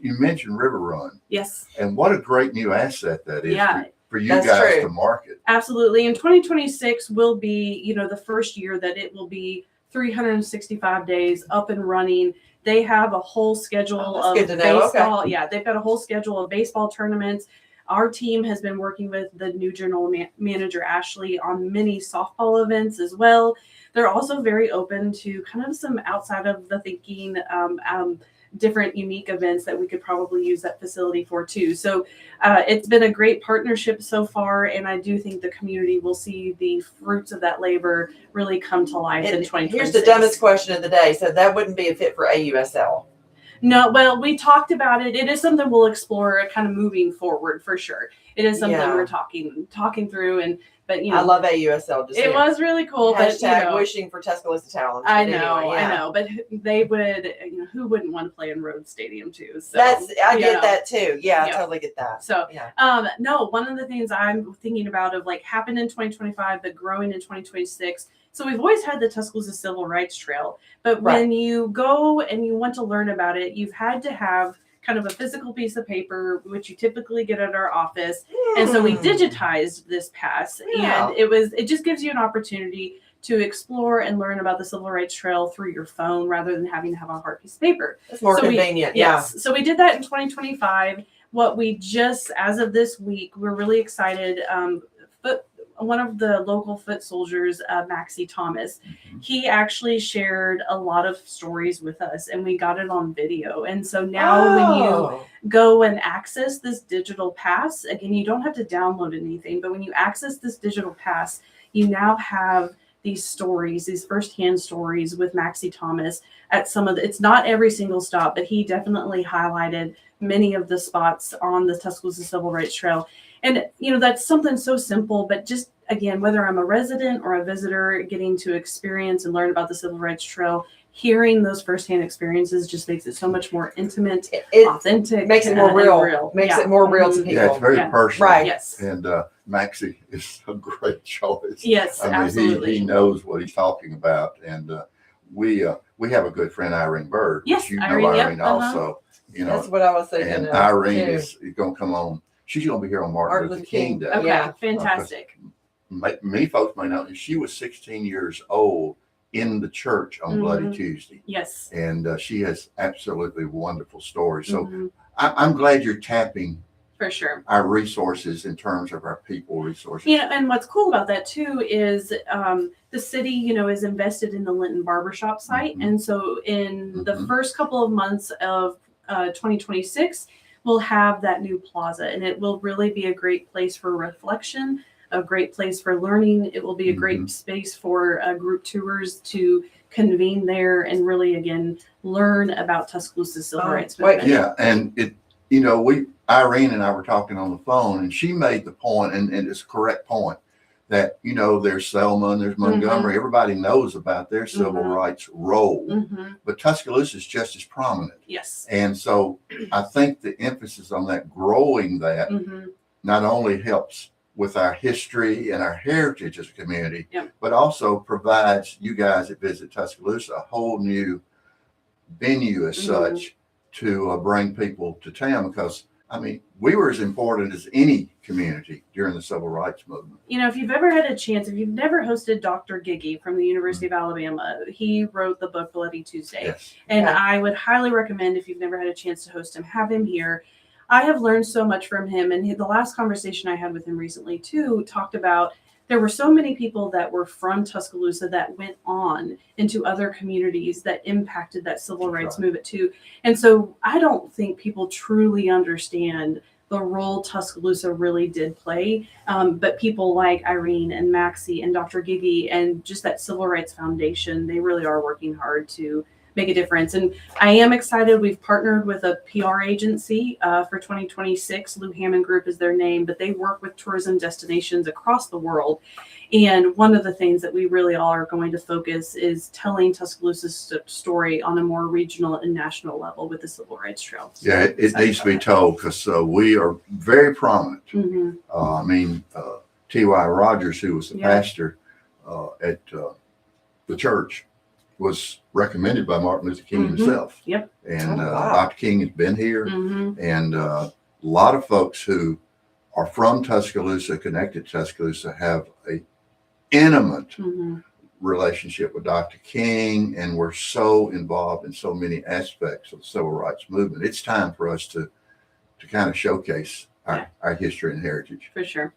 you mentioned River Run, Yes. and what a great new asset that is Yeah. for you That's guys true. to market. Absolutely. And 2026 will be, the first year that it will be 365 days up and running. They have a whole schedule Oh, of that's good to know. baseball. Yeah, they've got a whole schedule of baseball tournaments. Our team has been working with the new general manager, Ashley, on many softball events as well. They're also very open to kind of some outside of the thinking, different unique events that we could probably use that facility for too. So it's been a great partnership so far, and I do think the community will see the fruits of that labor really come to life in 2026. Here's the dumbest question of the day. So that wouldn't be a fit for AUSL. No, well, we talked about it. It is something we'll explore kind of moving forward for sure. It is something Yeah. we're talking through, but I love AUSL. Just it was really cool. But hashtag wishing for Tuscaloosa talent. I But know, anyway, yeah. I know, but they would, who wouldn't want to play in Rhodes Stadium too? So I get know. that too. Yeah, I Yeah. totally get that. So Yeah. no, one of the things I'm thinking about of like happened in 2025, but growing in 2026. So we've always had the Tuscaloosa Civil Rights Trail, but Right. when you go and you want to learn about it, you've had to have kind of a physical piece of paper, which you typically get at our office. And so we Hmm. digitized this pass, Yeah. and it just gives you an opportunity to explore and learn about the Civil Rights Trail through your phone rather than having to have a hard piece of paper. It's more So convenient. Yes. So we did that in 2025. What we just, as of this week, we're really excited. One of the local foot soldiers, Maxie Thomas, he actually shared a lot of stories with us, and we got it on video. And so now when you Oh. go and access this digital pass, again, you don't have to download anything, but when you access this digital pass, you now have these stories, these firsthand stories with Maxie Thomas at it's not every single stop, but he definitely highlighted many of the spots on the Tuscaloosa Civil Rights Trail. And, that's something so simple, but just again, whether I'm a resident or a visitor, getting to experience and learn about the Civil Rights Trail, hearing those firsthand experiences just makes it so much more intimate, It authentic. makes it more and real. Makes Yeah. it more real to Mhm. people. Yeah, it's very Yeah. personal. Right. Yes. And Maxie is a great choice. Yes, I mean, absolutely. he knows what he's talking about. And we have a good friend, Irene Bird. which Yes, you know Irene, yep, Irene uh-huh. also. You know, That's what I was thinking and of. Irene too. is going to come on. She's going to be here on Martin Luther King Day. Okay, Yeah. fantastic. Many folks may know she was 16 years old in the church on Bloody Mhm. Tuesday. Yes. And she has absolutely wonderful stories. So Mhm. I'm glad you're tapping For sure. our resources in terms of our people resources. You know, and what's cool about that too is the city, is invested in the Linton Barbershop site. Mhm. And so in the Mhm. first couple of months of 2026, we'll have that new plaza, and it will really be a great place for reflection, a great place for learning. It will be a great Mhm. space for group tours to convene there and really, again, learn about Tuscaloosa civil Oh, rights wait, movement. Yeah, and Irene and I were talking on the phone, and she made the point, and it's a correct point, that there's Selma and there's Montgomery. Everybody knows about their civil Mhm. rights role, Mhm. but Tuscaloosa is just as prominent. Yes. And so I think the emphasis on that, growing that, Mhm. not only helps with our history and our heritage as a community, Yep. but also provides you guys that visit Tuscaloosa a whole new venue as Mhm. such to bring people to town. Because I mean, we were as important as any community during the civil rights movement. If you've ever had a chance, if you've never hosted Dr. Giggy from the University of Alabama, he wrote the book Bloody Tuesday. Yes. And Yeah. I would highly recommend, if you've never had a chance to host him, have him here. I have learned so much from him. And the last conversation I had with him recently, too, talked about there were so many people that were from Tuscaloosa that went on into other communities that impacted that civil rights movement, too. And so I don't think people truly understand the role Tuscaloosa really did play. But people like Irene and Maxie and Dr. Giggy and just that Civil Rights Foundation, they really are working hard to make a difference. And I am excited. We've partnered with a PR agency for 2026. Lou Hammond Group is their name, but they work with tourism destinations across the world. And one of the things that we really are going to focus is telling Tuscaloosa's story on a more regional and national level with the Civil Rights Trail. So Yeah, it needs to be told, because we are very prominent. Mm-hmm. I mean, T.Y. Rogers, who was the Yeah. pastor at the church, was recommended by Martin Luther King Mhm. himself. Yep. And Oh, wow. Dr. King has been here, Mm-hmm. and a lot of folks who are from Tuscaloosa, connected to Tuscaloosa, have a intimate Mm-hmm. relationship with Dr. King, and we're so involved in so many aspects of the civil rights movement. It's time for us to kind of showcase our history and heritage. For sure.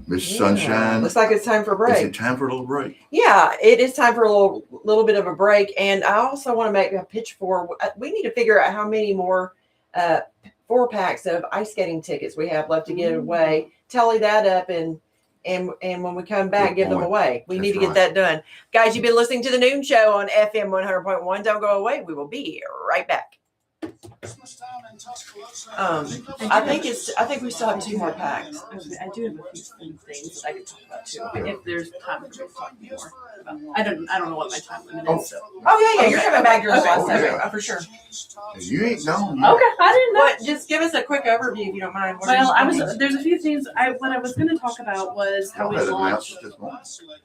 Miss Yeah. Sunshine, Looks like it's time for a is break. it time for a little break? Yeah, it is time for a little bit of a break, and I also want to make a pitch for. We need to figure out how many more 4-packs of ice skating tickets we have left to give away. Tally that up, and when we come back, Good give them point. away. We That's need to get right. that done, guys. You've been listening to the Noon Show on FM 100.1. Don't go away. We will be right back. I think we still have 2 more packs. I do have a few things that I could talk about too, if there's time to talk more. I don't know what my time limit is. So. Oh yeah, you're Okay. coming back during the Okay. last segment, Yeah. for sure. You ain't gone yet. Okay, I didn't know. What? Just give us a quick overview if you don't mind. What are Well, you- there's a few things. What I was going to talk about was how Y'all we had launched. announced this morning.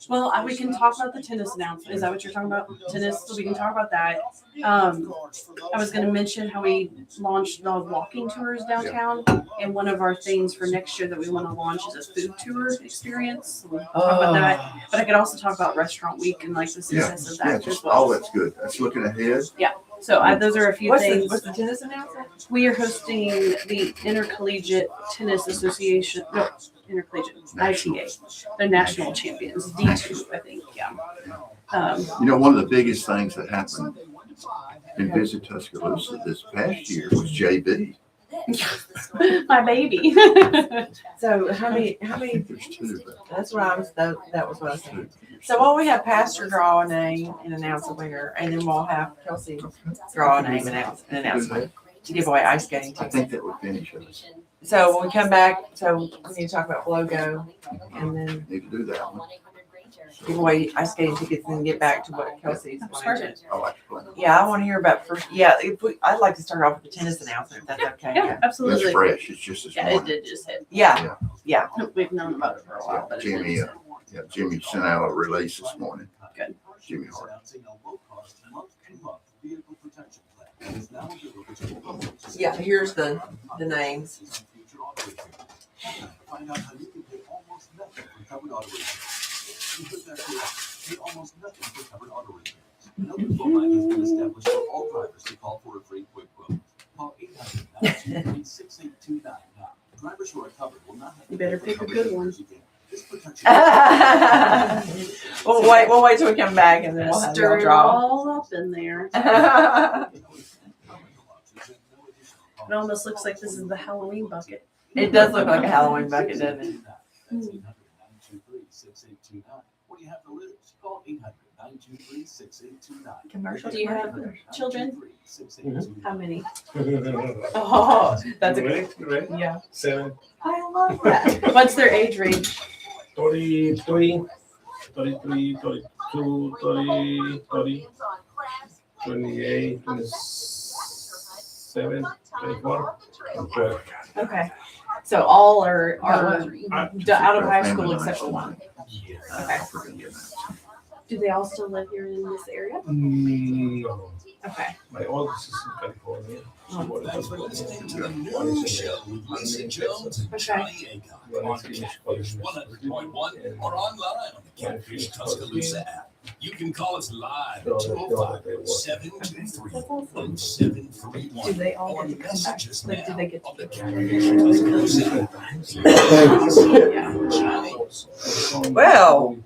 Well, we can talk about the tennis announcement. Is that what you're talking about? Tennis. So we can talk about that. I was going to mention how we launched the walking tours downtown, and one of our things for next year that we want to launch is a food tour experience. So we'll talk about that. But I could also talk about Restaurant Week and like the success of that as well. All that's good. That's looking ahead. So those are a few What's things. the tennis announcement? We are hosting the Intercollegiate Tennis Association. No, Intercollegiate ITA. They're national champions. D2, I think. Yeah. One of the biggest things that happened in Visit Tuscaloosa this past year was JB. My baby. So how many? There's 2 of them. That's what I was. That was what I was thinking. So while we have Pastor draw a name and announce a winner, and then we'll have Kelsey draw a name and announce an announcement to give away ice skating I tickets. think that would finish us. So when we come back, so we need to talk about logo and then Need to do that one. give away ice skating tickets and then get back to what Kelsey's wanting to. I like to play. Yeah, I want to hear about first. Yeah, I'd like to start off with the tennis announcement, if that's okay. Yeah, It's absolutely. fresh. It's just this Yeah, it morning. did just hit. Yeah, We've known about it for a while, but it Jimmy, did. Yeah, Jimmy sent out a release this morning. Good. Jimmy Hart. yeah. Here's the names. Find out how you can pay almost nothing for covered auto repairs. You put that here, pay almost nothing for covered auto repairs. An open phone line has been established for all drivers to call for a free quick quote. Call 800-923-6829 now. Drivers who are covered will not have to You better pay for pick a covered good one. repairs again. This protection. We'll wait till we come back and then we'll have Stir y'all it draw. all up in there. It almost looks like this is the Halloween bucket. It does look like a Halloween bucket, doesn't it? That's 800-923-6829. What do you have to lose? Call 800-923-6829. Commercial. Do you have children? 800-923-6829. How many? Oh, that's a Ready? Ready? yeah. 7, I love that. What's their age range? 33, 33, 32, 30, 30, 28, 27, 24, and 12. Okay. So all are Uh, out of high school except for one. I forget that. Do they all still live here in this area? No. Okay. My oldest is in California. She was Thanks for in listening to the California. noon show with Lisa Jones and Johnny Aycock on Catfish 100.1 or online on the Catfish Tuscaloosa app. You can call us live at 205-723-0731 Do they all or get to come back? message us Like, do they now get to on the get Catfish Tuscaloosa app. Yeah. Johnny. Well,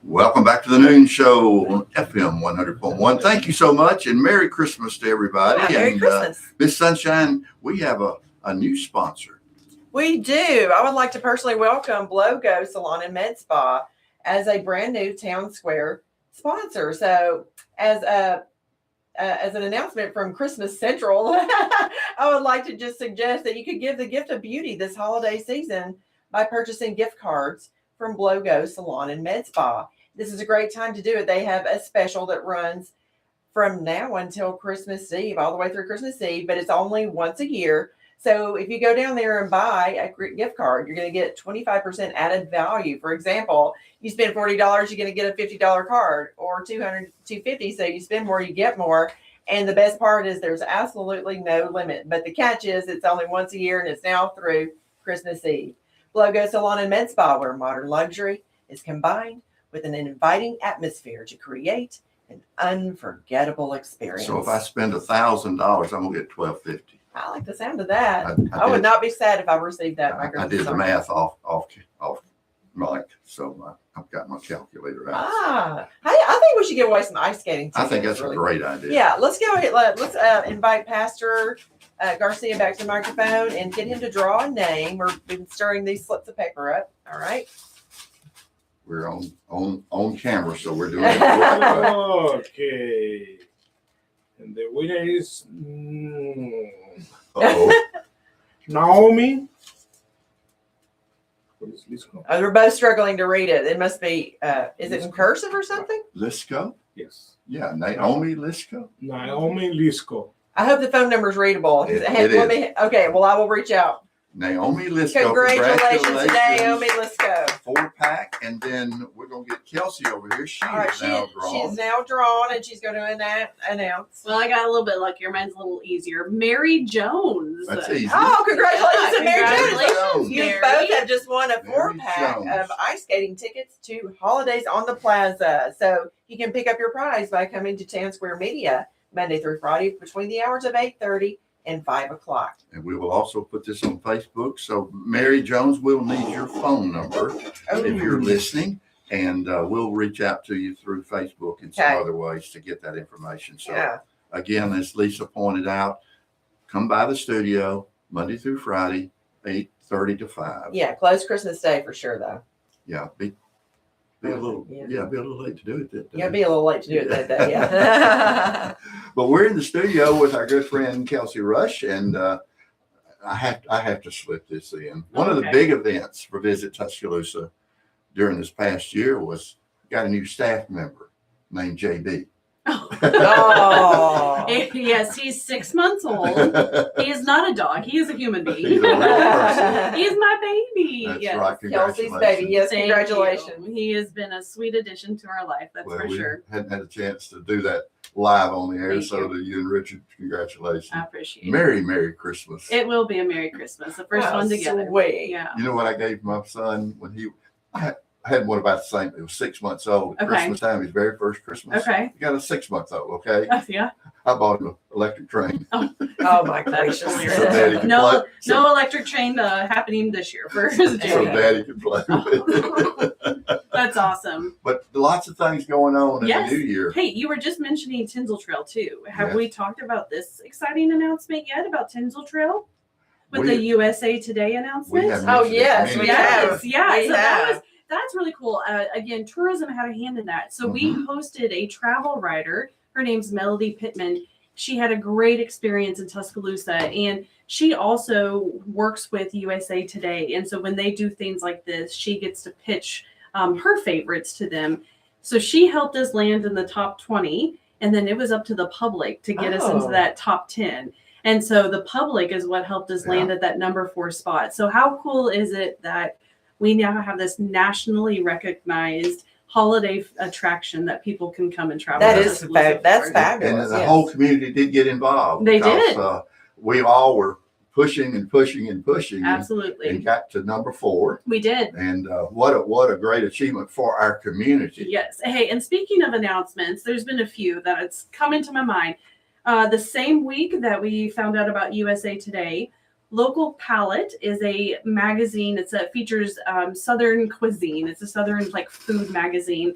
Welcome back to the Noon Show on FM 100.1. Thank you so much, and Merry Christmas to everybody. yeah, Merry and Christmas. Miss Sunshine, we have a new sponsor. We do. I would like to personally welcome Blogo Salon and Med Spa as a brand new Town Square sponsor. So, as an announcement from Christmas Central, I would like to just suggest that you could give the gift of beauty this holiday season by purchasing gift cards from Blogo Salon and Med Spa. This is a great time to do it. They have a special that runs from now until Christmas Eve, all the way through Christmas Eve, but it's only once a year. So if you go down there and buy a gift card, you're going to get 25% added value. For example, you spend $40, you're going to get a $50 card, or $200, $250. So you spend more, you get more. And the best part is there's absolutely no limit. But the catch is it's only once a year, and it's now through Christmas Eve. Blogo Salon and Med Spa, where modern luxury is combined with an inviting atmosphere to create an unforgettable experience. So if I spend $1,000, I'm gonna get $1,250. I like the sound of that. I I would did- not be sad if I received that. I did the math off mic, so I've got my calculator out. I think we should give away some ice skating I tickets. think that's a really. great idea. Yeah, let's go ahead. Let's invite Pastor Garcia back to the microphone and get him to draw a name. We've been stirring these slips of paper up. All right. We're on camera, so we're doing it. Okay. And the winner is Uh-oh. Naomi. What is this called? We're both struggling to read it. It must be, is it in cursive or something? Lisco? Yes. Yeah, Naomi Lisco. Naomi Lisco. I hope the phone number is readable. It Okay, well, I will reach out. Naomi Lisco. Congratulations, Naomi Lisco. 4-pack, and then we're gonna get Kelsey over here. She All right, is now drawn. she's now drawn, and she's going to announce. Well, I got a little bit luckier. Mine's a little easier. Mary Jones. That's easy. Oh, congratulations to Mary Jones. Congratulations, You Mary. both have just won a Mary 4-pack Jones. of ice skating tickets to Holidays on the Plaza. So you can pick up your prize by coming to Town Square Media Monday through Friday between the hours of 8:30 and 5 o'clock. And we will also put this on Facebook. So Mary Jones, we'll need your phone number if you're listening, and we'll reach out to you through Facebook and some Okay. other ways to get that information. So Yeah. again, as Lisa pointed out, come by the studio Monday through Friday, 8:30 to 5. Yeah, close Christmas Day for sure, though. Yeah, be a little Yeah. be a little late to do it that day. You gotta be a little late to do it that day, yeah. But we're in the studio with our good friend Kelsey Rush, and I have to slip this in. One of the Okay. big events for Visit Tuscaloosa during this past year was got a new staff member named JB. Oh. Yes, he's 6 months old. He is not a dog. He is a human being. He's a real person. He's my baby. That's Yes. right. Kelsey's Congratulations. baby. Yes, Thank congratulations. you. He has been a sweet addition to our life, that's Well, for we sure. hadn't had a chance to do that live on the air, Thank so to you and Richard, congratulations. I appreciate it. Merry Christmas. It will be a Merry Christmas, the first Oh, one together. sweet. Yeah. You know what I gave my son when I had one about the same. It was 6 months old. Okay. Christmas time, his very first Christmas. Okay. He got a 6 month old. Okay, Yeah. I bought him an electric train. Oh my That's gracious. hilarious. So Daddy could No, play. no electric train happening this year for So Jerry. Daddy could play with it. That's awesome. But lots of things going on in Yes. the new year. Hey, you were just mentioning Tinsel Trail too. Have Yes. we talked about this exciting announcement yet about Tinsel Trail with We- the USA Today announcement? We have Oh, mentioned it yes, many we times. have. Yeah, We so have. that's really cool. Again, tourism had a hand in that. So we Mm-hmm. hosted a travel writer. Her name's Melody Pittman. She had a great experience in Tuscaloosa, and she also works with USA Today. And so when they do things like this, she gets to pitch her favorites to them. So she helped us land in the top 20, and then it was up to the public to get us into Oh. that top 10. And so the public is what helped us land at that number 4 spot. So how cool is it that we now have this nationally recognized holiday attraction that people can come and travel? That to is Tuscaloosa that's for? fabulous. And the yes. whole community did get involved. They because, did. We all were pushing and pushing and pushing and Absolutely. got to number 4. We did. And what a great achievement for our community. Yes. Hey, and speaking of announcements, there's been a few that it's come into my mind. The same week that we found out about USA Today, Local Palate is a magazine. It features Southern cuisine. It's a Southern food magazine.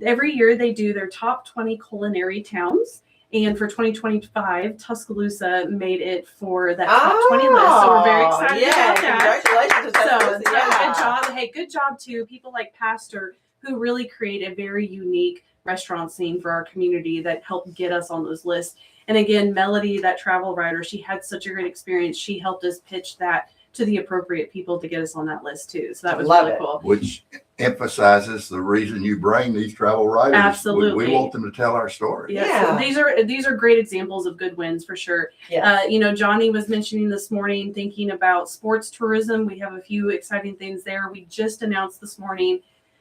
Every year they do their top 20 culinary towns. And for 2025, Tuscaloosa made it for that top 20 list. So we're very excited yeah, about that. Congratulations to So Tuscaloosa. Yeah. good job. Hey, good job to people like Pastor who really create a very unique restaurant scene for our community that helped get us on those lists. And again, Melody, that travel writer, she had such a great experience. She helped us pitch that to the appropriate people to get us on that list too. So that was Love really it. cool. Which emphasizes the reason you bring these travel writers. Absolutely. We want them to tell our story. Yeah, Yeah. so these are great examples of good wins for sure. Yeah. Johnny was mentioning this morning, thinking about sports tourism. We have a few exciting things there. We just announced this morning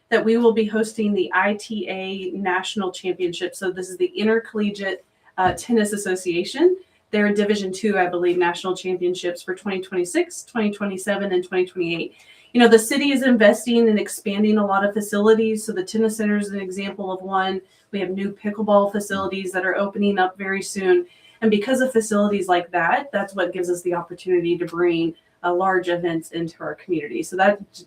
that we will be hosting the ITA National Championship. So this is the Intercollegiate Tennis Association. They're Division II, I believe, national championships for 2026, 2027, and 2028. The city is investing and expanding a lot of facilities. So the tennis center is an example of one. We have new pickleball facilities that are opening up very soon. And because of facilities like that, that's what gives us the opportunity to bring large events into our community. So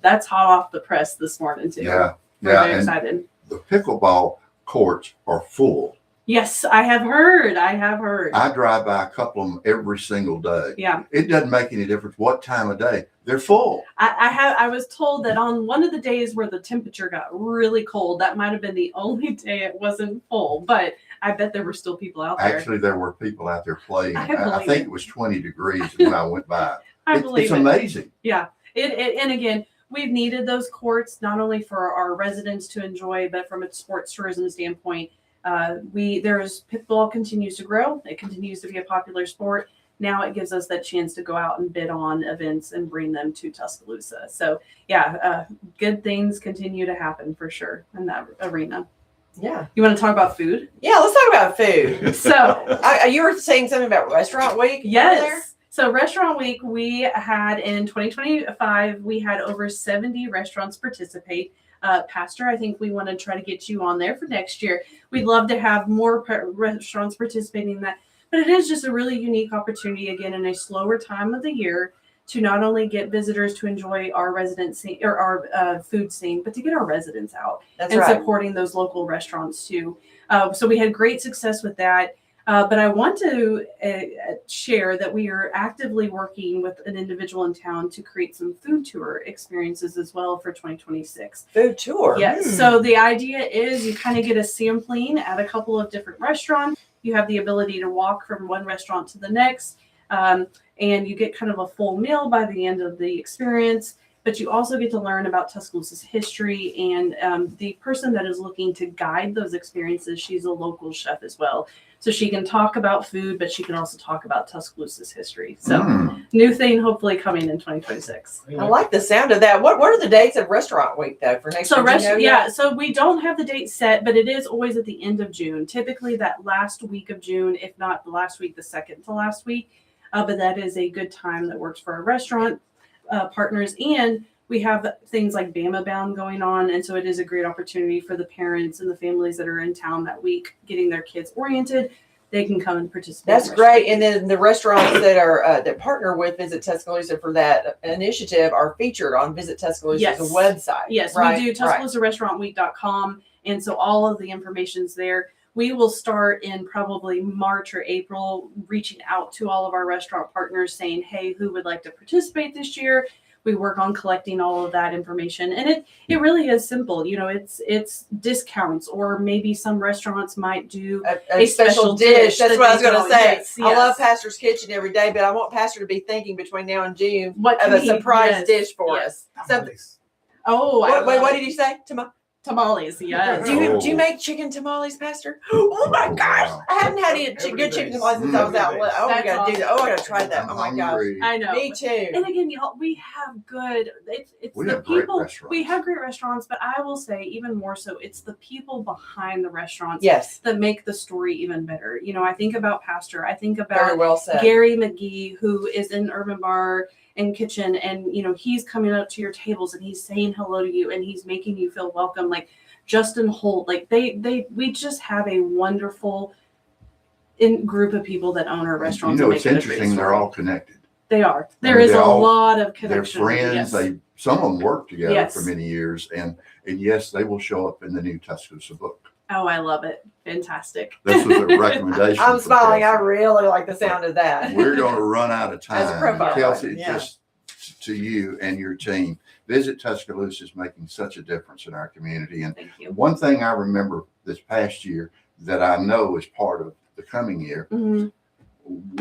that's hot off the press this morning too. Yeah. We're Yeah. very And excited. the pickleball courts are full. Yes, I have heard. I drive by a couple of them every single day. Yeah. It doesn't make any difference what time of day. They're full. I was told that on one of the days where the temperature got really cold, that might have been the only day it wasn't full, but I bet there were still people out there. Actually, there were people out there playing. I I believe think it. it was 20 degrees when I went by. I believe It's it. amazing. Yeah. And again, we've needed those courts not only for our residents to enjoy, but from a sports tourism standpoint. Pickleball continues to grow. It continues to be a popular sport. Now it gives us that chance to go out and bid on events and bring them to Tuscaloosa. So good things continue to happen for sure in that arena. Yeah. You want to talk about food? Yeah. Let's talk about food. So You were saying something about Restaurant Week? over there? yes. So Restaurant Week, we had in 2025, we had over 70 restaurants participate. Pastor, I think we want to try to get you on there for next year. We'd love to have more restaurants participating in that. But it is just a really unique opportunity, again, in a slower time of the year to not only get visitors to enjoy our resident scene or our food scene, but to get our residents out That's and right. supporting those local restaurants too. So we had great success with that. But I want to share that we are actively working with an individual in town to create some food tour experiences as well for 2026. Food tour. Yes. So the idea is you kind of get a sampling at a couple of different restaurants. You have the ability to walk from one restaurant to the next. and you get kind of a full meal by the end of the experience. But you also get to learn about Tuscaloosa's history, and the person that is looking to guide those experiences, she's a local chef as well. So she can talk about food, but she can also talk about Tuscaloosa's history. So new thing hopefully coming in 2026. I like the sound of that. What are the dates of Restaurant Week though for next So year? Do you know yet? so we don't have the date set, but it is always at the end of June. Typically that last week of June, if not the last week, the second to last week. But that is a good time that works for our restaurant partners, and we have things like Bama Bound going on, and so it is a great opportunity for the parents and the families that are in town that week getting their kids oriented. They can come and participate. That's great. And then the restaurants that are that partner with Visit Tuscaloosa for that initiative are featured on Visit Tuscaloosa's Yes. website. Yes, right? we do TuscaloosaRestaurantWeek.com, and so all of the information's there. We will start in probably March or April, reaching out to all of our restaurant partners saying, hey, who would like to participate this year? We work on collecting all of that information, and it really is simple. You know, it's discounts, or maybe some restaurants might do A special dish. That's that what I was they going to throw in. say. Yes, I love yes. Pastor's Kitchen every day, but I want Pastor to be thinking between now and June What of can a he- surprise yes, dish for yes. us. Something. Oh, What did you say? tamales? Yes. Do you make chicken tamales, Pastor? Oh my gosh! Wow. I haven't had any good chicken tamales since I was out. Oh, I That's gotta do that. Oh, I gotta try that. I'm Oh my gosh! hungry. I know. Me too. And again, y'all, we have good. It's We the have great people. restaurants. We have great restaurants, but I will say even more so, it's the people behind the restaurants Yes, that make the story even better. You know, I think about Pastor. I think very about well said. Gary McGee, who is in Urban Bar and Kitchen, and you know he's coming up to your tables and he's saying hello to you and he's making you feel welcome. Like Justin Holt, like we just have a wonderful group of people that own our restaurants. You know, and it's make it a great interesting. They're story. all connected. They are. I There mean, is they're a all- lot of They're connection. friends. Yes. Some of them work together Yes. for many years, and yes, they will show up in the new Tuscaloosa book. Oh, I love it. Fantastic. This was a recommendation. I'm from smiling. I Kelsey. really like the sound of that. We're going to run out of As a time. profile Kelsey, writer, yeah. just to you and your team, Visit Tuscaloosa is making such a difference in our community. And Thank you. one thing I remember this past year that I know is part of the coming year, Mhm.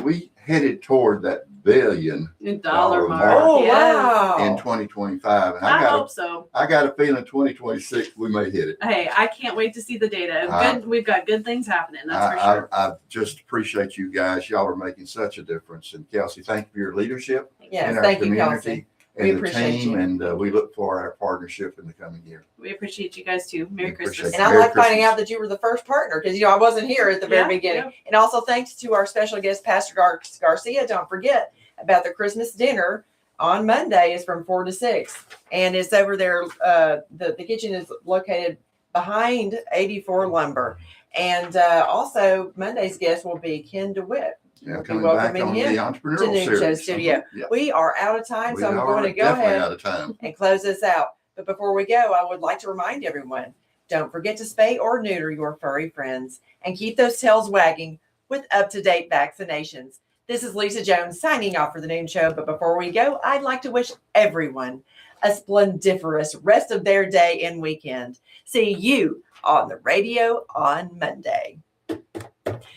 we headed toward that billion Dollar mark. mark. Oh Yes. wow! in 2025. And I I hope so. got a feeling 2026 we may hit it. Hey, I can't wait to see the data. We've got good things happening. That's for sure. I just appreciate you guys. Y'all are making such a difference. And Kelsey, thank you for your leadership Yes, in our thank you, community Kelsey. We and the appreciate team. you. And we look for our partnership in the coming year. We appreciate you guys too. Merry We Christmas. appreciate And I Merry like finding Christmas. out that you were the first partner because I wasn't here at the very Yeah, beginning. yeah. And also thanks to our special guest, Pastor Garcia. Don't forget about the Christmas dinner on Monday is from 4 to 6, and it's over there. The kitchen is located behind 84 Lumber, and also Monday's guest will be Ken DeWitt. Yeah, We'll be coming back welcoming on him the entrepreneurial to Noon Show series. Studio. Yeah. We are out of time, We so I'm are going to go definitely ahead out of time. and close this out. But before we go, I would like to remind everyone, don't forget to spay or neuter your furry friends and keep those tails wagging with up-to-date vaccinations. This is Lisa Jones signing off for the Noon Show. But before we go, I'd like to wish everyone a splendiferous rest of their day and weekend. See you on the radio on Monday.